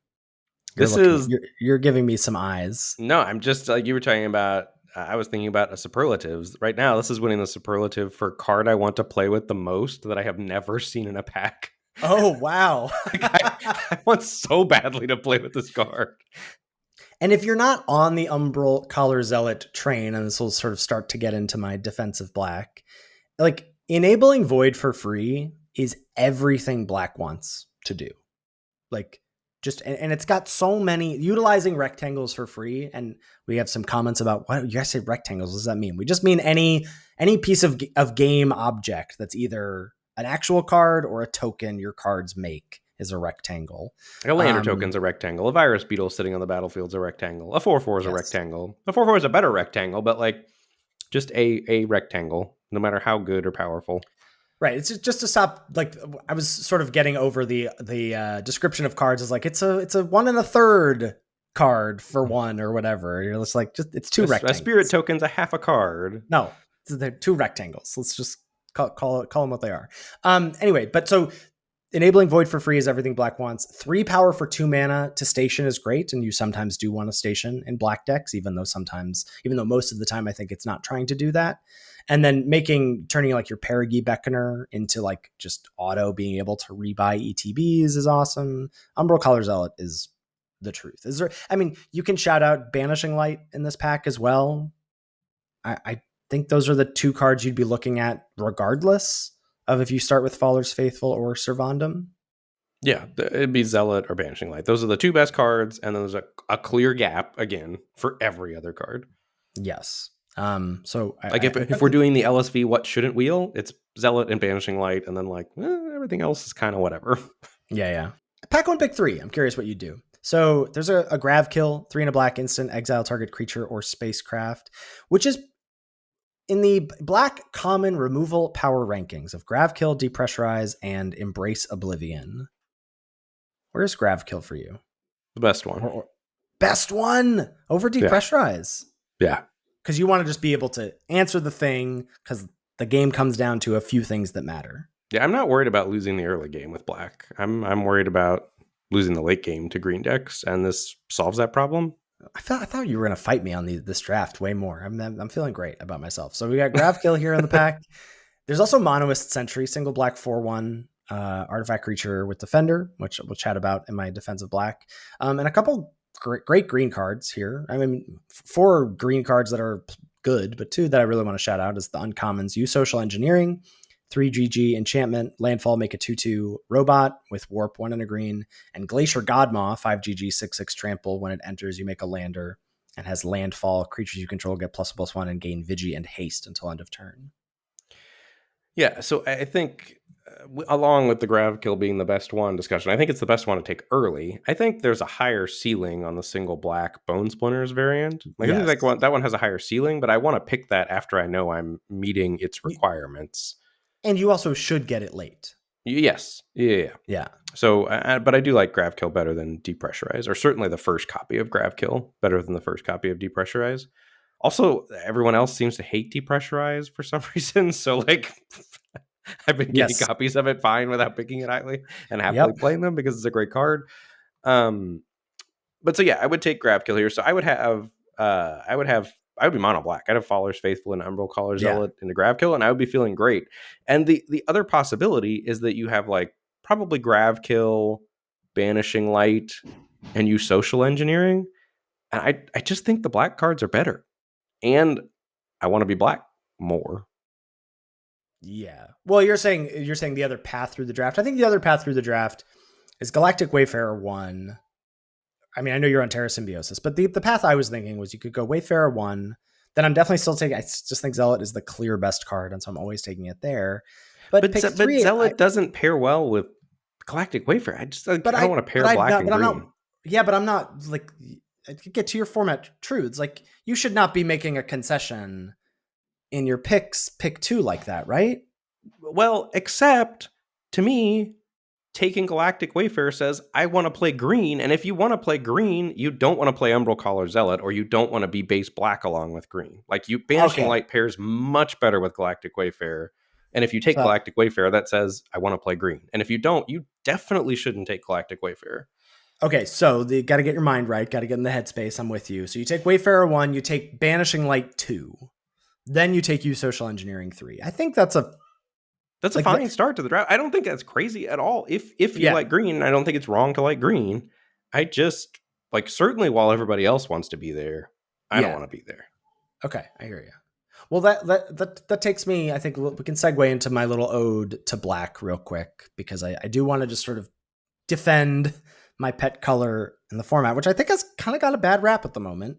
this is You're giving me some eyes. No, I'm just like you were talking about. I was thinking about superlatives. Right now, this is winning the superlative for card I want to play with the most that I have never seen in a pack. Oh, wow. Like, I want so badly to play with this card. And if you're not on the Umbral Collar Zealot train, and this will sort of start to get into my defensive black, like enabling Void for free is everything black wants to do. Like just, and it's got so many utilizing rectangles for free. And we have some comments about what you guys say rectangles. What does that mean? We just mean any piece of game object that's either an actual card or a token your cards make is a rectangle. Like a lander token's a rectangle. A virus beetle sitting on the battlefield's a rectangle. A 4/4 is a Yes. rectangle. A 4/4 is a better rectangle, but like just a rectangle, no matter how good or powerful. Right. It's just to stop. Like I was sort of getting over the description of cards as like it's a 1 1/3 card for one or whatever. You're just like it's two rectangles. A spirit token's a half a card. No, they're two rectangles. Let's just call them what they are. Anyway, but so enabling Void for free is everything black wants. 3 power for 2 mana to station is great, and you sometimes do want to station in black decks, even though most of the time I think it's not trying to do that. And then turning like your Perigee Beckoner into like just auto being able to rebuy ETBs is awesome. Umbral Collar Zealot is the truth. You can shout out Banishing Light in this pack as well. I think those are the 2 cards you'd be looking at regardless of if you start with Faller's Faithful or Servandum. Yeah, it'd be Zealot or Banishing Light. Those are the 2 best cards, and then there's a clear gap, again, for every other card. Yes. So Like if we're doing the LSV, what shouldn't wheel? It's Zealot and Banishing Light, and then like everything else is kind of whatever. yeah, yeah. Pack one, pick three. I'm curious what you do. So there's a grav kill, 3 and a black instant, exile target creature or spacecraft, which is in the black common removal power rankings of grav kill, depressurize, and embrace oblivion. Where's grav kill for you? The best one. Or best one over Yeah. depressurize. Yeah. Because you want to just be able to answer the thing, because the game comes down to a few things that matter. Yeah, I'm not worried about losing the early game with black. I'm worried about losing the late game to green decks, and this solves that problem. I thought you were going to fight me on this draft way more. I'm feeling great about myself. So we got Grav Kill here in the pack. There's also Monoist Sentry, single black 4/1 artifact creature with Defender, which we'll chat about in my defensive black, and a couple great green cards here. I mean, 4 green cards that are good, but 2 that I really want to shout out is the uncommons. Use Social Engineering, 3 GG enchantment, landfall, make a 2/2 robot with warp, 1 and a green, and Glacier Godmaw, 5 GG 6/6 trample. When it enters, you make a lander and has landfall. Creatures you control get +1/+1 and gain Vigi and haste until end of turn. Yeah, so I think along with the grav kill being the best one discussion, I think it's the best one to take early. I think there's a higher ceiling on the single black Bone Splinters variant. Like I think Yes. that one has a higher ceiling, but I want to pick that after I know I'm meeting its requirements. And you also should get it late. Yes. Yeah. Yeah. So, but I do like Grav Kill better than Depressurize, or certainly the first copy of Grav Kill better than the first copy of Depressurize. Also, everyone else seems to hate Depressurize for some reason. So, like, I've been getting copies of it fine without picking it highly and happily playing them because it's a great card. But so yeah, I would take Grav Kill here. So I would be mono black. I'd have Faller's Faithful and Umbral Caller Zealot into Grav Kill, and I would be feeling great. And the other possibility is that you have like probably Grav Kill, Banishing Light, and use Social Engineering. And I just think the black cards are better. And I want to be black more. Yeah. Well, you're saying the other path through the draft. I think the other path through the draft is Galactic Wayfarer 1. I mean, I know you're on Terra Symbiosis, but the path I was thinking was you could go Wayfarer 1. Then I'm definitely still taking. I just think Zealot is the clear best card, and so I'm always taking it there. But pick 3, Zealot doesn't pair well with Galactic Wayfarer. I don't want to pair black and green. But I'm not like. Get to your format truths. Like, you should not be making a concession in your picks. Pick 2 like that, right? Well, except to me, taking Galactic Wayfarer says, I want to play green. And if you want to play green, you don't want to play Umbral Caller Zealot, or you don't want to be base black along with green. Like, Banishing Light pairs much better with Galactic Wayfarer. And if you take Galactic Wayfarer, that says, I want to play green. And if you don't, you definitely shouldn't take Galactic Wayfarer. Okay, so you got to get your mind right. Got to get in the headspace. I'm with you. So you take Wayfarer 1, you take Banishing Light 2, then you take Use Social Engineering 3. I think that's a fine start to the draft. I don't think that's crazy at all. If you like green, I don't think it's wrong to like green. I just certainly while everybody else wants to be there, I don't want to be there. Okay, I hear you. Well, that takes me. I think we can segue into my little ode to black real quick, because I do want to just sort of defend my pet color in the format, which I think has kind of got a bad rap at the moment.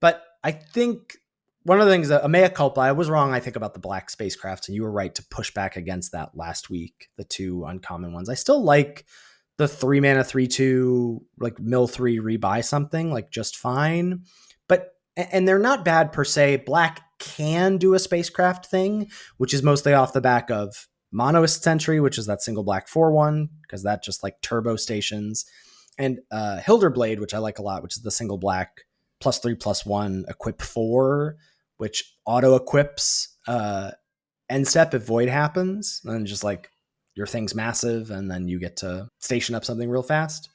But I think one of the things that a mea culpa, I was wrong, I think, about the black spacecrafts, and you were right to push back against that last week, the 2 uncommon ones. I still like the 3 mana 3/2, like mill 3 rebuy something, like just fine. And they're not bad per se. Black can do a spacecraft thing, which is mostly off the back of Monoist Sentry, which is that single black 4/1, because that just like turbo stations. And Hilderblade, which I like a lot, which is the single black +3/+1 equip 4, which auto equips end step if void happens. And then just like your thing's massive, and then you get to station up something real fast.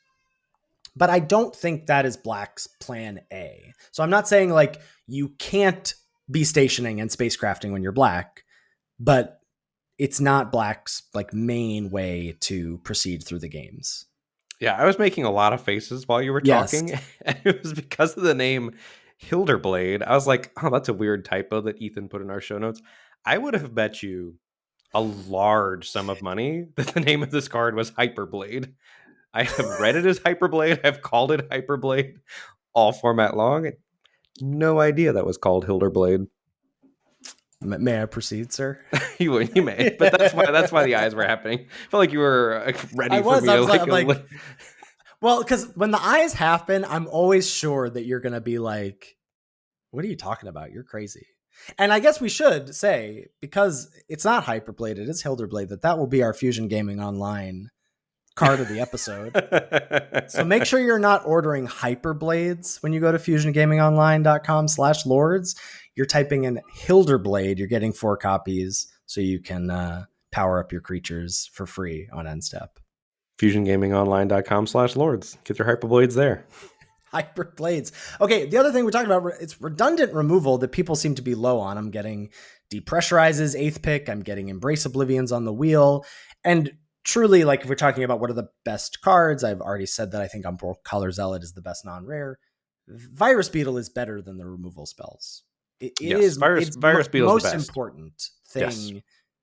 But I don't think that is black's plan A. So I'm not saying like you can't be stationing and spacecrafting when you're black, but it's not black's like main way to proceed through the games. Yeah, I was making a lot of faces while you were talking. And it was because of the name Hilderblade. I was like, oh, that's a weird typo that Ethan put in our show notes. I would have bet you a large sum of money that the name of this card was Hyperblade. I have read it as Hyperblade. I've called it Hyperblade all format long. No idea that was called Hilderblade. May I proceed, sir? You may, but that's why the eyes were happening. I felt like you were ready for me I to was like, like. well, because when the eyes happen, I'm always sure that you're gonna be like, "What are you talking about? You're crazy." And I guess we should say, because it's not Hyperblade, it is Hilderblade, that will be our Fusion Gaming Online card of the episode. So make sure you're not ordering Hyperblades when you go to fusiongamingonline.com/lords. You're typing in Hilderblade. You're getting 4 copies so you can power up your creatures for free on End Step. FusionGamingOnline.com/lords. Get your hyperblades there. Hyperblades. Okay, the other thing we're talking about, it's redundant removal that people seem to be low on. I'm getting Depressurizes 8th pick. I'm getting Embrace Oblivions on the wheel. And truly, like, if we're talking about what are the best cards, I've already said that I think Umbral Color Zealot is the best non-rare. Virus Beetle is better than the removal spells. Yes, Virus Beetle is the most best. important thing Yes.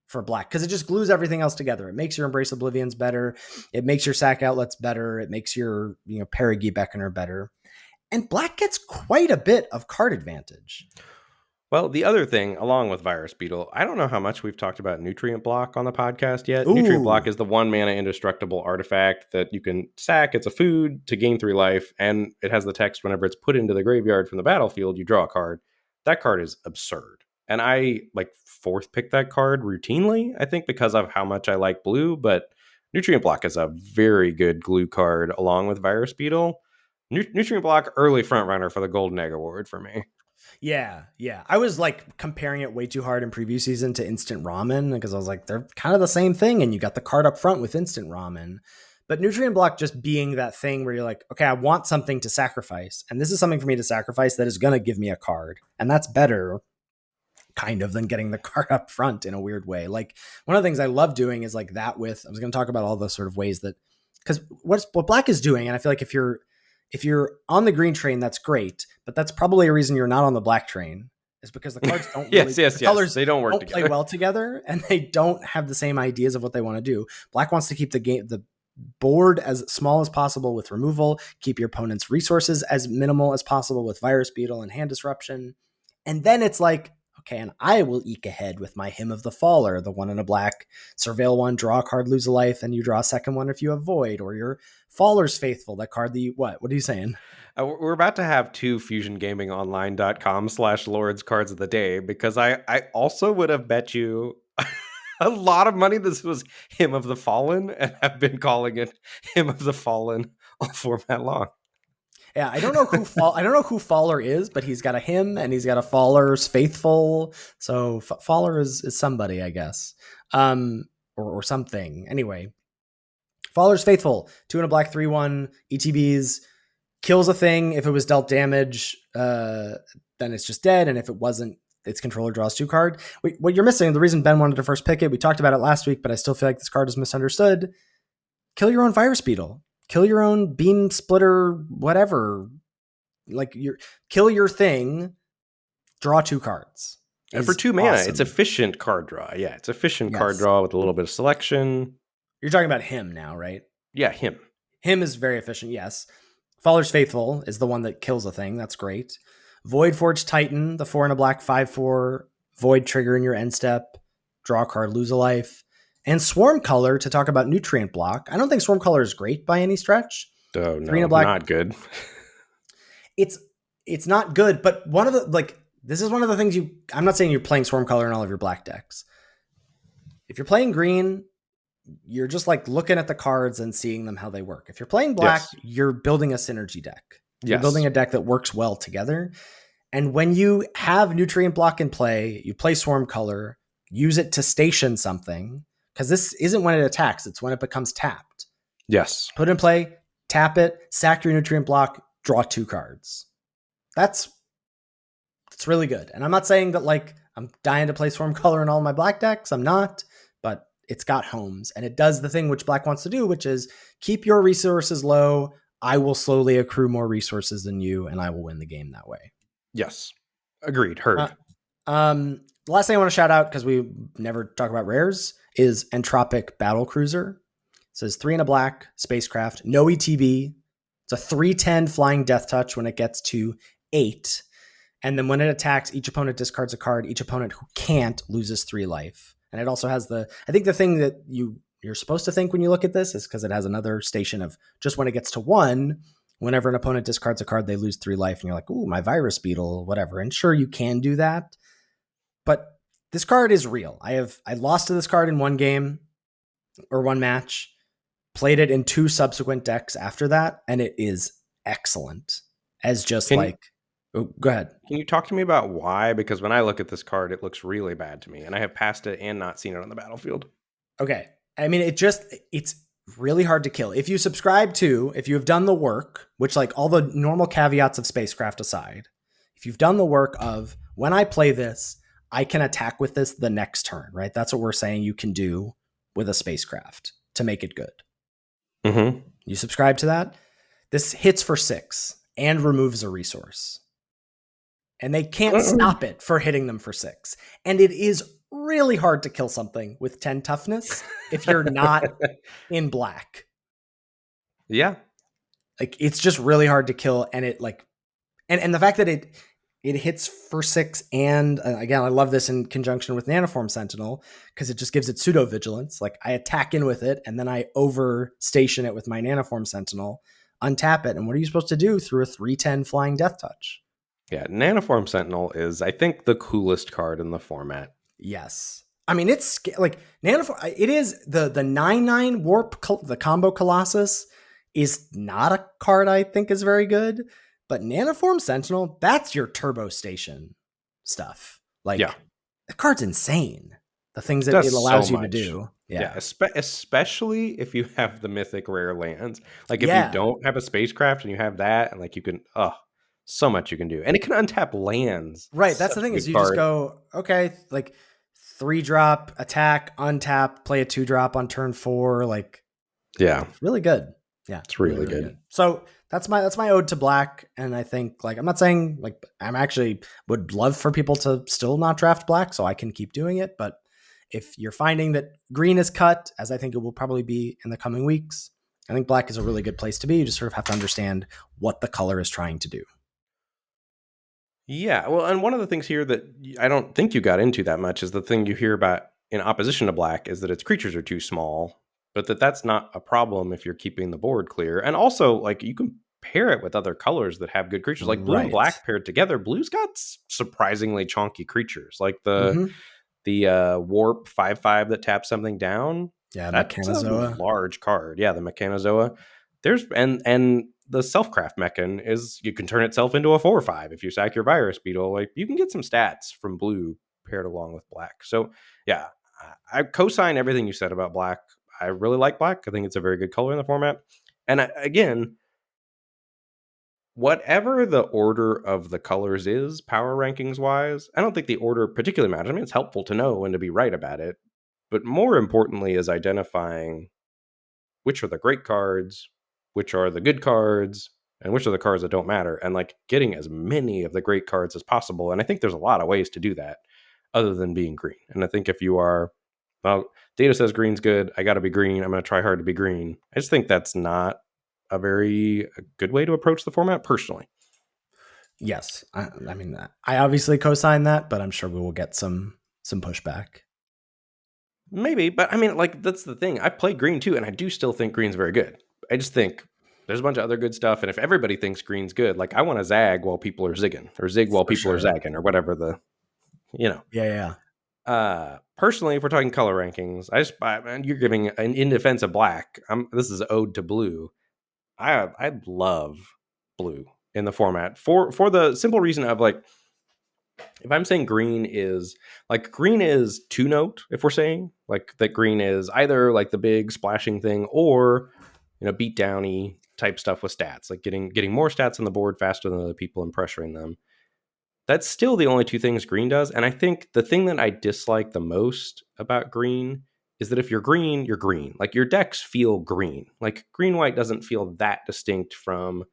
for black, because it just glues everything else together. It makes your Embrace Oblivions better. It makes your Sack Outlets better. It makes your Perigee Beckoner better. And black gets quite a bit of card advantage. Well, the other thing, along with Virus Beetle, I don't know how much we've talked about Nutrient Block on the podcast yet. Ooh. Nutrient Block is the 1 mana indestructible artifact that you can sack. It's a food to gain 3 life, and it has the text whenever it's put into the graveyard from the battlefield, you draw a card. That card is absurd. And I, 4th pick that card routinely, I think, because of how much I like blue, but Nutrient Block is a very good glue card along with Virus Beetle. Nutrient Block, early front runner for the Golden Egg Award for me. Yeah. I was comparing it way too hard in preview season to Instant Ramen because I was like, they're kind of the same thing. And you got the card up front with Instant Ramen. But Nutrient Block just being that thing where you're like, okay, I want something to sacrifice. And this is something for me to sacrifice that is going to give me a card. And that's better kind of than getting the card up front in a weird way. Like, one of the things I love doing is that with, I was going to talk about all the sort of ways that, because what black is doing, and I feel like if you're on the green train, that's great, but that's probably a reason you're not on the black train, is because the cards don't really, yes. colors They don't work don't together. play well together, and they don't have the same ideas of what they want to do. Black wants to keep the board as small as possible with removal, keep your opponent's resources as minimal as possible with Virus Beetle and Hand Disruption. And then it's like, okay, and I will eke ahead with my Hymn of the Faller, the 1 in a black, surveil 1, draw a card, lose a life, and you draw a second one if you have Void, or your Faller's Faithful, that card what are you saying? We're about to have 2 FusionGamingOnline.com/lords cards of the day, because I also would have bet you a lot of money this was Hymn of the Fallen, and have been calling it Hymn of the Fallen all format long. Yeah, I don't know who Faller is, but he's got a hymn and he's got a Faller's Faithful. So Faller is somebody, I guess, or something. Anyway, Faller's Faithful, 2 in a black, 3/1 ETBs, kills a thing. If it was dealt damage, then it's just dead, and if it wasn't, its controller draws 2 card. What you're missing, the reason Ben wanted to first pick it, we talked about it last week, but I still feel like this card is misunderstood. Kill your own Virus Beetle. Kill your own Beam Splitter, whatever. Kill your thing, draw 2 cards. And for 2 mana, awesome. it's efficient card draw. Yeah, it's efficient card draw with a little bit of selection. You're talking about him now, right? Yeah, him. Him is very efficient, yes. Faller's Faithful is the one that kills a thing. That's great. Voidforged Titan, the 4 in a black, 5/4, Void trigger in your end step, draw a card, lose a life. And Swarm Color, to talk about Nutrient Block. I don't think Swarm Color is great by any stretch. Oh, no, 3 in a black, not good. It's not good, but one of the, this is one of the things I'm not saying you're playing Swarm Color in all of your black decks. If you're playing green, you're just looking at the cards and seeing them how they work. If you're playing black, you're building a synergy deck. You're building a deck that works well together. And when you have Nutrient Block in play, you play Swarm Color, use it to station something, because this isn't when it attacks, it's when it becomes tapped. Yes. Put it in play, tap it, sack your Nutrient Block, draw 2 cards. It's really good. And I'm not saying that I'm dying to play Swarm Color in all my black decks. I'm not, but it's got homes, and it does the thing which black wants to do, which is keep your resources low. I will slowly accrue more resources than you, and I will win the game that way. Yes. Agreed. Heard. The last thing I want to shout out, because we never talk about rares, is Entropic Battle Cruiser. It says 3 in a black, spacecraft, no ETB. It's a 3/10 flying death touch when it gets to 8. And then when it attacks, each opponent discards a card. Each opponent who can't loses 3 life. And it also has I think the thing that you're supposed to think when you look at this is because it has another station of just when it gets to 1, whenever an opponent discards a card, they lose 3 life. And you're like, ooh, my virus beetle, whatever. And sure, you can do that. But this card is real. I lost to this card in 1 game or 1 match, played it in 2 subsequent decks after that, and it is excellent as just Can like, oh, go ahead. Can you talk to me about why? Because when I look at this card, it looks really bad to me, and I have passed it and not seen it on the battlefield. Okay. I mean, it's really hard to kill. If you have done the work, which like all the normal caveats of spacecraft aside, if you've done the work of when I play this, I can attack with this the next turn, right? That's what we're saying you can do with a spacecraft to make it good. Mm-hmm. You subscribe to that? This hits for 6 and removes a resource. And they can't stop it for hitting them for 6. And it is really hard to kill something with 10 toughness if you're not in black. Yeah. Like, it's just really hard to kill. And it like, and the fact that it hits for 6, and again, I love this in conjunction with Nanoform Sentinel because it just gives it pseudo vigilance. Like, I attack in with it and then I overstation it with my Nanoform Sentinel, untap it, and what are you supposed to do through a 3/10 flying Death Touch? Yeah, Nanoform Sentinel is, I think, the coolest card in the format. Yes. I mean, it's like Nanoform. It is the 9/9 warp. The combo Colossus is not a card I think is very good, but Nanoform Sentinel, that's your turbo station stuff. Like, yeah, the card's insane. The things that it allows you to do. Yeah. Especially if you have the mythic rare lands. Like, if Yeah. you don't have a spacecraft and you have that, and like you can, so much you can do, and it can untap lands. Right. That's Such the a thing is good you card. just go, okay, like 3-drop, attack, untap, play a 2-drop on turn 4. Like, Yeah, it's really good. Yeah. it's really good. So that's my ode to black. And I think, like, I'm not saying like I'm actually would love for people to still not draft black so I can keep doing it. But if you're finding that green is cut, as I think it will probably be in the coming weeks, I think black is a really good place to be. You just sort of have to understand what the color is trying to do. Yeah, well, and one of the things here that I don't think you got into that much is the thing you hear about in opposition to black is that its creatures are too small, but that's not a problem if you're keeping the board clear. And also, like, you can pair it with other colors that have good creatures. Like blue and Right. black paired together, blue's got surprisingly chonky creatures. Like the warp 5/5 that taps something down. Yeah, That's a Mechanozoa. large card. Yeah, the Mechanozoa. There's and the Selfcraft Mechan is you can turn itself into a 4/5 if you sack your virus beetle. Like, you can get some stats from blue paired along with black. So yeah, I co-sign everything you said about black. I really like black. I think it's a very good color in the format. And again, whatever the order of the colors is, power rankings wise, I don't think the order particularly matters. I mean, it's helpful to know and to be right about it. But more importantly is identifying which are the great cards, which are the good cards, and which are the cards that don't matter, and like getting as many of the great cards as possible. And I think there's a lot of ways to do that other than being green. And I think if you are, well, data says green's good, I got to be green, I'm going to try hard to be green. I just think that's not a very good way to approach the format personally. Yes. I mean, I obviously co-sign that, but I'm sure we will get some pushback. Maybe, but I mean, like, that's the thing. I played green too, and I do still think green's very good. I just think there's a bunch of other good stuff, and if everybody thinks green's good, like, I want to zag while people are zigging, or zig while For people are sure. zagging, or whatever Yeah. Personally, if we're talking color rankings, and you're giving an in defense of black. This is ode to blue. I love blue in the format for the simple reason of, like, if I'm saying green is 2-note, if we're saying like that green is either like the big splashing thing or, beat downy type stuff with stats, like getting more stats on the board faster than other people and pressuring them. That's still the only two things green does. And I think the thing that I dislike the most about green is that if you're green, you're green. Like, your decks feel green. Like, green white doesn't feel that distinct from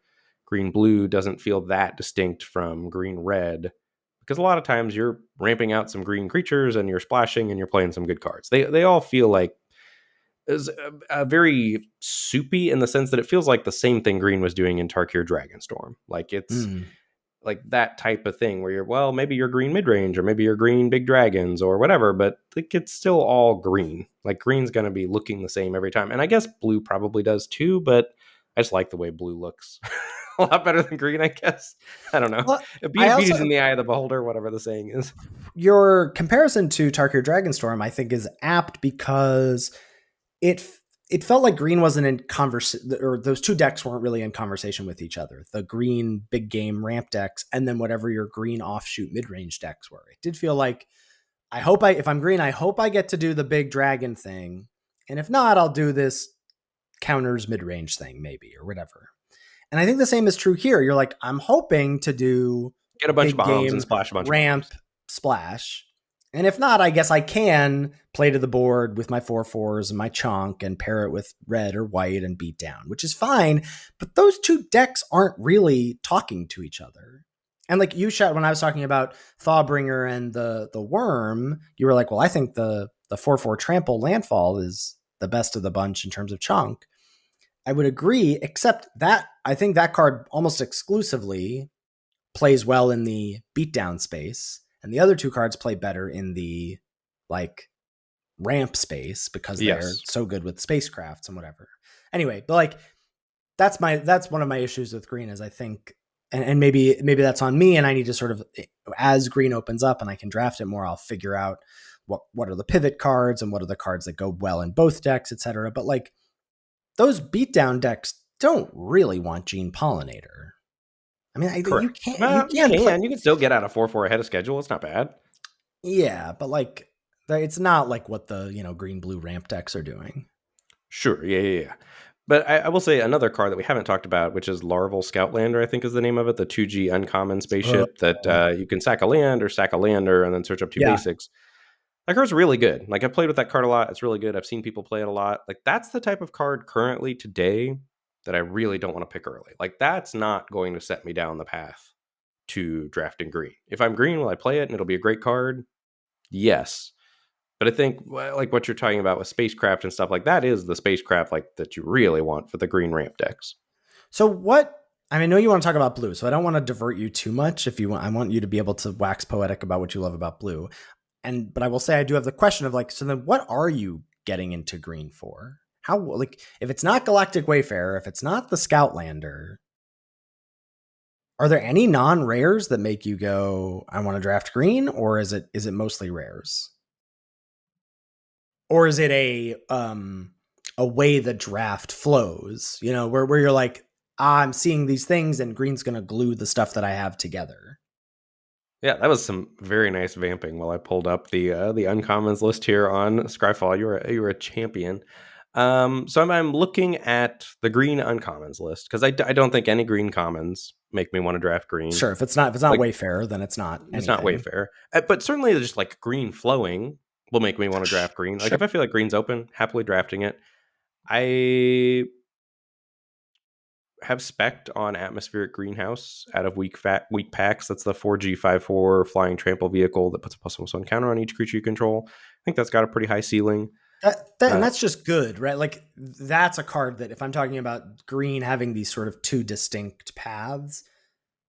green blue, doesn't feel that distinct from green red, because a lot of times you're ramping out some green creatures and you're splashing and you're playing some good cards. They all feel like is a very soupy in the sense that it feels like the same thing green was doing in Tarkir Dragonstorm. Like, like that type of thing where you're, well, maybe you're green mid range or maybe you're green big dragons or whatever, but like it's still all green. Like green's going to be looking the same every time. And I guess blue probably does too, but I just like the way blue looks a lot better than green, I guess. I don't know. Well, I Beauty's also in the eye of the beholder, whatever the saying is. your comparison to Tarkir Dragonstorm, I think, is apt because it it felt like green wasn't in conversation, or those two decks weren't really in conversation with each other. The green big game ramp decks, and then whatever your green offshoot mid range decks were. It did feel like if I'm green, I hope I get to do the big dragon thing, and if not, I'll do this counters mid range thing maybe or whatever. And I think the same is true here. You're like, I'm hoping to do Get a bunch of big bombs and game splash a bunch of ramp bombs. splash. And if not, I guess I can play to the board with my 4/4s and my chunk and pair it with red or white and beat down, which is fine. But those two decks aren't really talking to each other. And like you shot when I was talking about Thawbringer and the worm, you were like, well, I think the 4/4 trample landfall is the best of the bunch in terms of chunk. I would agree, except that I think that card almost exclusively plays well in the beatdown space, and the other two cards play better in the like ramp space because they're Yes. so good with spacecrafts and whatever. Anyway, but like that's one of my issues with green is I think, and maybe that's on me, and I need to sort of, as green opens up and I can draft it more, I'll figure out what are the pivot cards and what are the cards that go well in both decks, etc. But like those beatdown decks don't really want Gene Pollinator. I mean, Correct. you Well, you can play, can. You can still get out of 4-4 ahead of schedule. It's not bad. yeah, but like it's not like what the green blue ramp decks are doing. Sure. Yeah, yeah, yeah. But I will say another card that we haven't talked about, which is Larval Scoutlander, I think is the name of it, the 2G uncommon Uh, spaceship that you can sack a land or sack a lander and then search up two yeah. basics. That card's really good. Like, I've played with that card a lot. It's really good. I've seen people play it a lot. Like, that's the type of card currently today that I really don't want to pick early. Like, that's not going to set me down the path to drafting green. If I'm green, will I play it and it'll be a great card? Yes. But I think, like what you're talking about with spacecraft and stuff, like that is the spacecraft like that you really want for the green ramp decks. So what? I mean, I know you want to talk about blue, so I don't want to divert you too much. If you want, I want you to be able to wax poetic about what you love about blue. But I will say I do have the question of like, so then what are you getting into green for? How, like, if it's not Galactic Wayfarer, if it's not the Scoutlander, are there any non-rares that make you go, I want to draft green, or is it mostly rares? Or is it a way the draft flows, where you're like, I'm seeing these things and green's going to glue the stuff that I have together. Yeah, that was some very nice vamping while I pulled up the uncommons list here on Scryfall. You were a champion. So I'm looking at the green uncommons list because I don't think any green commons make me want to draft green. Sure, if it's not Like, Wayfarer, then it's not it's not anything. Wayfair, but certainly just like green flowing will make me want to draft green. Like Sure. if I feel like green's open, happily drafting it. I have spec'd on Atmospheric Greenhouse out of weak packs. That's the 4G54 flying trample vehicle that puts a +1/+1 counter on each creature you control. I think that's got a pretty high ceiling. And that's just good, right? Like that's a card that if I'm talking about green having these sort of two distinct paths,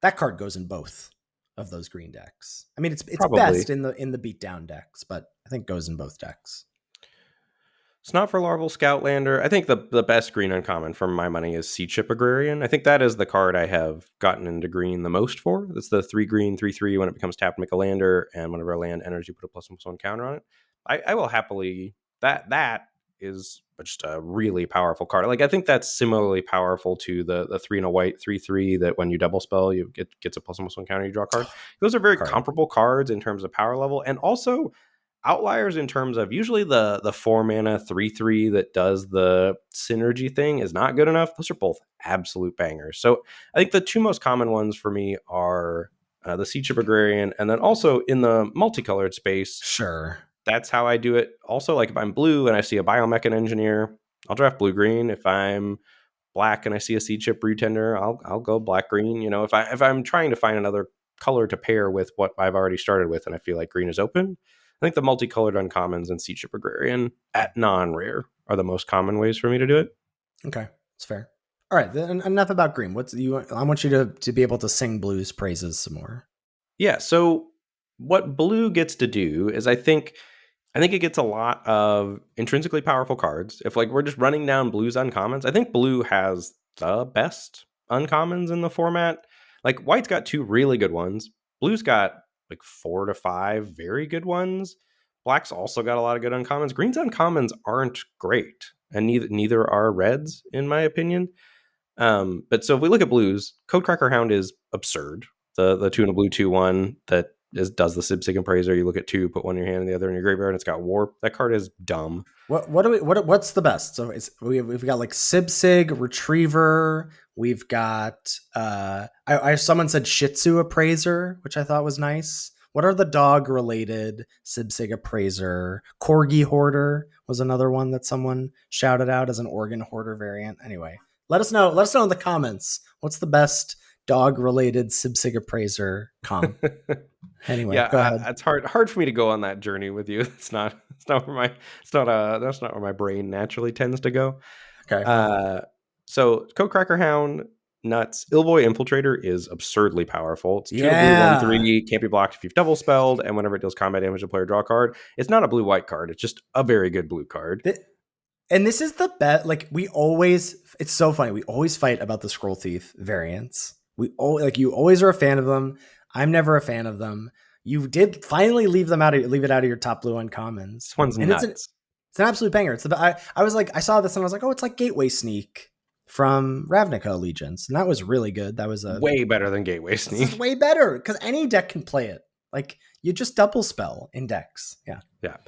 that card goes in both of those green decks. I mean, it's Probably. best in the beatdown decks, but I think goes in both decks. It's not for Larval Scoutlander. I think the best green uncommon for my money is Sea Chip Agrarian. I think that is the card I have gotten into green the most for. That's the 3 green, 3/3 when it becomes tapped, make a lander, and whenever a land enters, you put a +1/+1 counter on it. I will happily, that is just a really powerful card. Like, I think that's similarly powerful to the 3 and a white 3/3 that when you double spell, you gets a +1/+1 counter, you draw a card. Those are very Card. comparable cards in terms of power level, and also outliers in terms of usually the 4 mana 3/3 that does the synergy thing is not good enough. Those are both absolute bangers. So I think the two most common ones for me are the Siege of Agrarian, and then also in the multicolored space, Sure. that's how I do it. Also, like if I'm blue and I see a Biomechan Engineer, I'll draft blue green. If I'm black and I see a Seed Chip Brewtender, I'll go black green. If I'm trying to find another color to pair with what I've already started with, and I feel like green is open, I think the multicolored uncommons and Seed Chip Agrarian at non-rare are the most common ways for me to do it. Okay, it's fair. All right, then enough about green. What's you? I want you to be able to sing blue's praises some more. Yeah, so what blue gets to do is I think it gets a lot of intrinsically powerful cards. If like we're just running down blue's uncommons, I think blue has the best uncommons in the format. Like white's got two really good ones. Blue's got like 4 to 5 very good ones. Black's also got a lot of good uncommons. Green's uncommons aren't great, and neither are reds, in my opinion. But so if we look at blues, Codecracker Hound is absurd. The two and a blue 2/1 that does the Sib Sig Appraiser. You look at two, put one in your hand and the other in your graveyard, and it's got warp. That card is dumb. What's the best? So we've got like Sig Retriever. We've got someone said Shih Tzu Appraiser, which I thought was nice. What are the dog related Sig Appraiser? Corgi Hoarder was another one that someone shouted out as an organ hoarder variant. Anyway, let us know. Let us know in the comments. What's the best dog related Sig Appraiser comp? Anyway, Yeah, go ahead. it's hard for me to go on that journey with you. That's not where my brain naturally tends to go. Okay. So Codecracker Hound, nuts. Ilvoy Infiltrator is absurdly powerful. It's two and a blue, one Yeah. 3, can't be blocked if you've double spelled, and whenever it deals combat damage, the player draw a card. It's not a blue white card. It's just a very good blue card. And this is the bet. Like it's so funny. We always fight about the Scroll Thief variants. You always are a fan of them. I'm never a fan of them. You did finally leave it out of your top blue uncommons, This one's and nuts. it's an absolute banger. I was like, I saw this and I was like, oh, it's like Gateway Sneak from Ravnica Allegiance, and that was really good. That was Way better than Gateway this is Sneak. way better because any deck can play it. Like you just double spell in decks. Yeah. Yeah.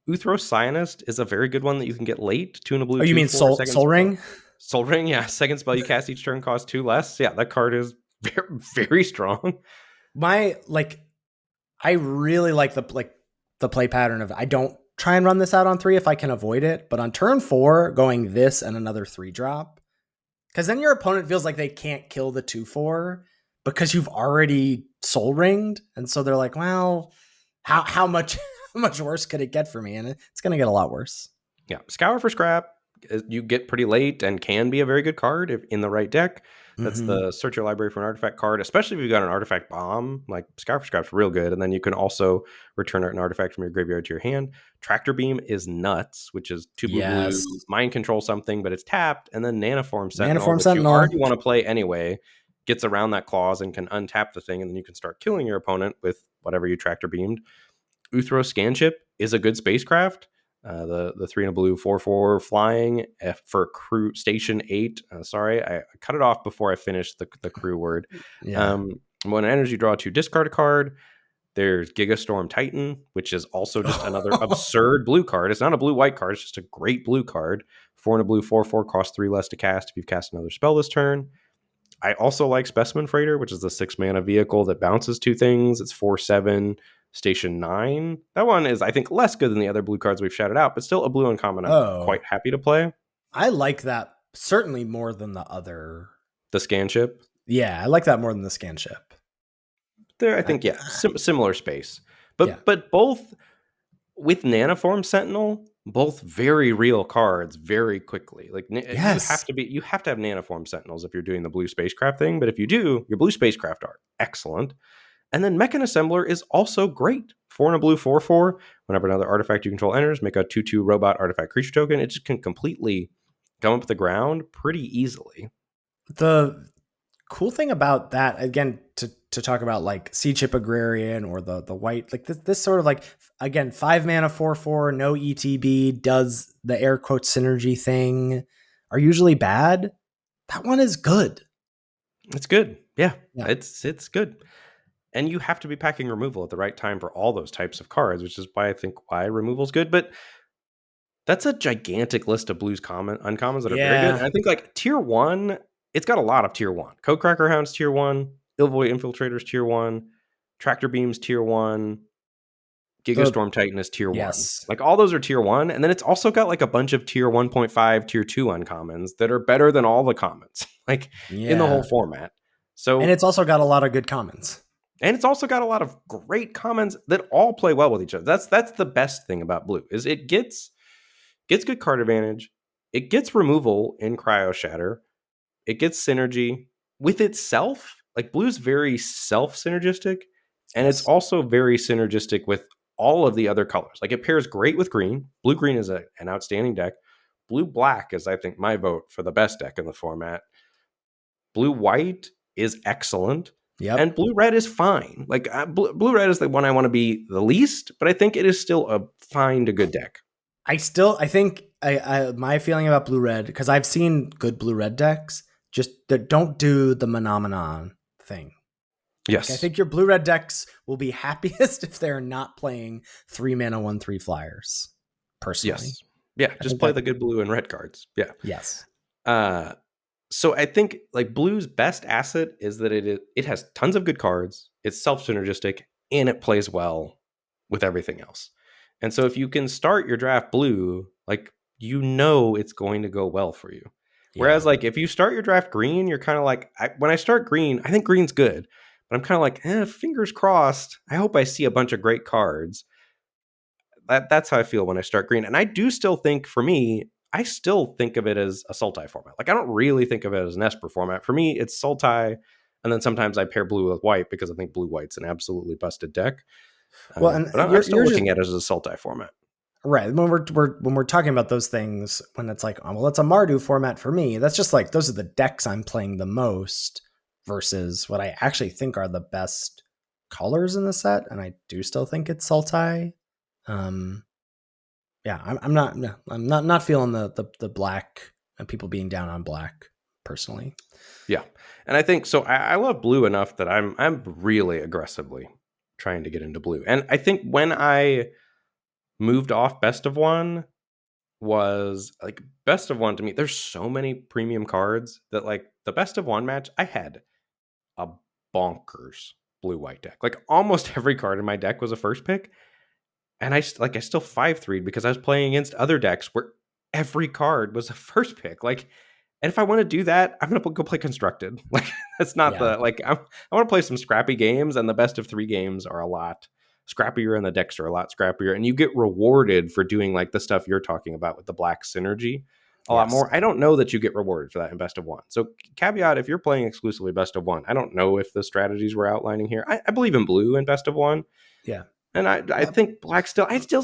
Uthros Scionist is a very good one that you can get late. Two and a blue, Oh, you mean 2/4, Soul second Soul spell. Ring? Soul Ring, yeah. Second spell you cast each turn costs 2 less. Yeah, that card is very, very strong. I really like the play pattern of I don't try and run this out on 3 if I can avoid it, but on turn 4 going this and another 3 drop, because then your opponent feels like they can't kill the 2/4 because you've already soul ringed, and so they're like, well, how much how much worse could it get for me? And it's gonna get a lot worse. Yeah, Scour for Scrap, you get pretty late and can be a very good card if in the right deck. That's Mm-hmm. the search your library for an artifact card, especially if you've got an artifact bomb. Like Scour for Scrap's real good, and then you can also return an artifact from your graveyard to your hand. Tractor Beam is nuts, which is 2 blue Yes. blue, mind control something, but it's tapped, and then Nanoform Sentinel, Nanoform which you Sentinel. already want to play anyway, gets around that clause and can untap the thing, and then you can start killing your opponent with whatever you tractor beamed. Uthro Scanship is a good spacecraft. The 3 and a blue 4/4 flying for crew station 8. Sorry, I cut it off before I finished the crew word. Yeah. When it enters, you draw 2, discard a card. There's Gigastorm Titan, which is also just another absurd blue card. It's not a blue white card. It's just a great blue card. 4 and a blue 4/4 costs 3 less to cast if you've cast another spell this turn. I also like Specimen Freighter, which is the 6 mana vehicle that bounces 2 things. It's 4/7, station 9. That one is, I think, less good than the other blue cards we've shouted out, but still a blue uncommon I'm quite happy to play. I like that certainly more than the other. The Scanship. Yeah, I like that more than the Scanship. There, I think, similar space. But Yeah. but both with Nanoform Sentinel, both very real cards very quickly. Like Yes. you have to have Nanoform Sentinels if you're doing the blue spacecraft thing, but if you do, your blue spacecraft are excellent. And then Mechan Assembler is also great. 4 and a blue 4/4. Whenever another artifact you control enters, make a 2/2 robot artifact creature token. It just can completely come up the ground pretty easily. The cool thing about that, again, to talk about like Sea Chip Agrarian or the white, like this sort of like, again, 5 mana 4/4, no ETB, does the air quote synergy thing, are usually bad. That one is good. It's good. Yeah. Yeah. It's good. And you have to be packing removal at the right time for all those types of cards, which is why I think why removal is good. But that's a gigantic list of blues uncommons that are very good. And I think like tier 1, it's got a lot of tier 1. Codecracker Hound's tier 1, Ilvoy Infiltrator's tier 1, Tractor Beam's tier 1, Gigastorm Titan is tier 1. Yes. Like all those are tier 1. And then it's also got like a bunch of tier 1.5, tier 2 uncommons that are better than all the commons, like in the whole format. So And it's also got a lot of good commons. And it's also got a lot of great commons that all play well with each other. That's the best thing about blue is it gets good card advantage. It gets removal in Cryo Shatter. it gets synergy with itself. Like blue's very self synergistic, and it's Yes. also very synergistic with all of the other colors. Like it pairs great with green. Blue green is an outstanding deck. Blue black is, I think, my vote for the best deck in the format. Blue white is excellent. Yep. And blue red is fine. Like blue red is the one I want to be the least, but I think it is still a fine to good deck. I think my feeling about blue red, because I've seen good blue red decks, just that don't do the phenomenon thing. Like I Yes. think your blue red decks will be happiest if they're not playing 3 mana 1/3 flyers. Personally, Yes. Yeah. I Just think play that the good blue and red cards. Yeah. yes, Uh, so I think like blue's best asset is that it has tons of good cards. It's self synergistic and it plays well with everything else. And so if you can start your draft blue, like it's going to go well for you. yeah, Whereas like if you start your draft green, you're kind of like when I start green, I think green's good, but I'm kind of like, fingers crossed. I hope I see a bunch of great cards. That's how I feel when I start green. And I do still think, for me, I still think of it as a Sultai format. Like I don't really think of it as an Esper format. For me, it's Sultai, and then sometimes I pair blue with white because I think blue white's an absolutely busted deck. well, and But I'm still you're just looking at it as a Sultai format. right when we're talking about those things, when it's like, oh, well, it's a Mardu format for me. That's just like those are the decks I'm playing the most versus what I actually think are the best colors in the set, and I do still think it's Sultai. Um, yeah, I'm not no, I'm not feeling the black and people being down on black personally. Yeah, and I think so. I love blue enough that I'm really aggressively trying to get into blue. And I think when I moved off best of one, was like best of one to me. There's so many premium cards that like the best of one match, I had a bonkers blue white deck. Like almost every card in my deck was a first pick, and I still 5-3'd because I was playing against other decks where every card was a first pick. Like, and if I want to do that, I'm gonna go play constructed. Like that's not Yeah. the like I want to play some scrappy games, and the best of three games are a lot scrappier, and the decks are a lot scrappier, and you get rewarded for doing like the stuff you're talking about with the black synergy a lot Yes. more. I don't know that you get rewarded for that in best of one. So caveat, if you're playing exclusively best of one, I don't know if the strategies we're outlining here. I believe in blue in best of one. Yeah. And I think black still I still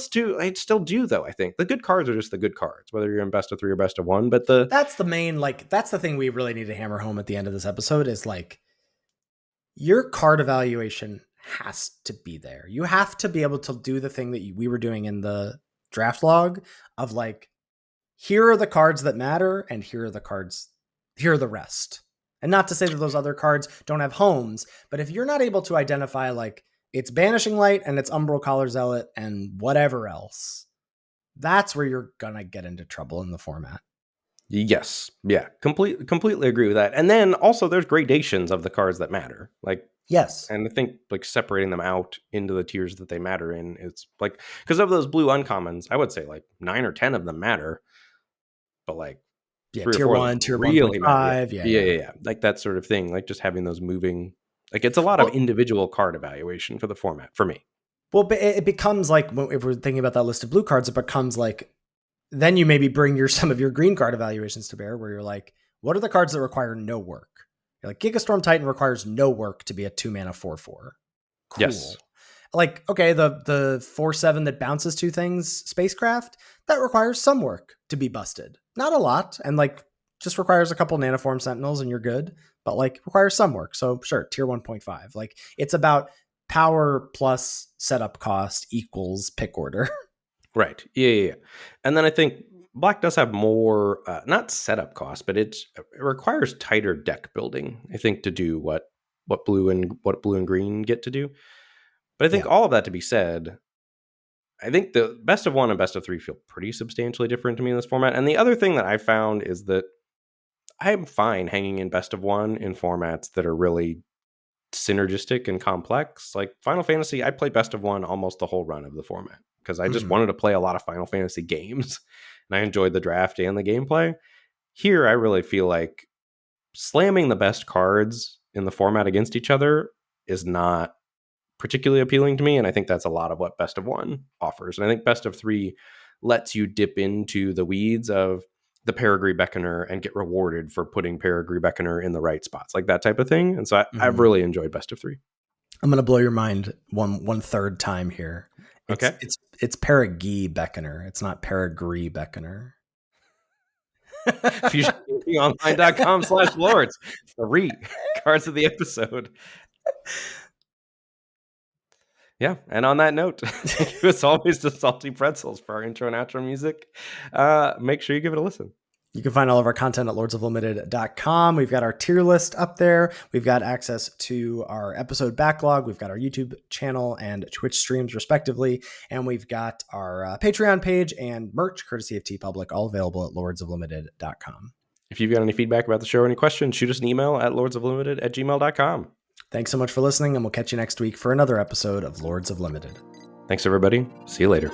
do though. I think the good cards are just the good cards, whether you're in best of three or best of one. But the That's the main, like, that's the thing we really need to hammer home at the end of this episode is like, your card evaluation has to be there. You have to be able to do the thing that we were doing in the draft log of like, here are the cards that matter, and here are the cards, here are the rest. And not to say that those other cards don't have homes, but if you're not able to identify like it's Banishing Light and it's Umbral Collar Zealot and whatever else, that's where you're gonna get into trouble in the format. yes, yeah, completely agree with that. And then also there's gradations of the cards that matter. Like, Yes. and I think like separating them out into the tiers that they matter in, it's like because of those blue uncommons, I would say like 9 or 10 of them matter, but like Yeah, 3 or 4 of them tier really matter. 1.5. Yeah. Like that sort of thing. Like just having those moving, like it's a lot of Well, individual card evaluation for the format for me. well, but it becomes like if we're thinking about that list of blue cards, it becomes like then you maybe bring some of your green card evaluations to bear, where you're like, what are the cards that require no work? You're like Gigastorm Titan requires no work to be a 2 mana 4/4. Yes. Cool. Like, okay, the 4/7 that bounces two things, spacecraft, that requires some work to be busted. Not a lot, and like just requires a couple nanoform sentinels and you're good, but like requires some work. So sure, tier 1.5. Like it's about power plus setup cost equals pick order. Right. Yeah. And then I think black does have more, not setup costs, but it requires tighter deck building. I think to do what blue and green get to do. But I think Yeah. all of that to be said, I think the best of one and best of three feel pretty substantially different to me in this format. And the other thing that I found is that I'm fine hanging in best of one in formats that are really synergistic and complex. Like Final Fantasy, I played best of one almost the whole run of the format because I just Mhm. wanted to play a lot of Final Fantasy games and I enjoyed the draft and the gameplay. Here, I really feel like slamming the best cards in the format against each other is not particularly appealing to me. And I think that's a lot of what best of one offers. And I think best of three lets you dip into the weeds of the Peregrine Beckoner and get rewarded for putting Peregrine Beckoner in the right spots, like that type of thing. And so I've really enjoyed Best of 3. I'm gonna blow your mind one third time here. Okay. It's Peregrine Beckoner. It's not Peregrine Beckoner. FusionGamingOnline.com/lords. 3 cards of the episode. Yeah, and on that note, thank you as always to Salty Pretzels for our intro and outro music. Make sure you give it a listen. You can find all of our content at lordsoflimited.com. We've got our tier list up there. We've got access to our episode backlog. We've got our YouTube channel and Twitch streams, respectively. And we've got our Patreon page and merch, courtesy of TeePublic, all available at lordsoflimited.com. If you've got any feedback about the show or any questions, shoot us an email at lordsoflimited@gmail.com. Thanks so much for listening, and we'll catch you next week for another episode of Lords of Limited. Thanks, everybody. See you later.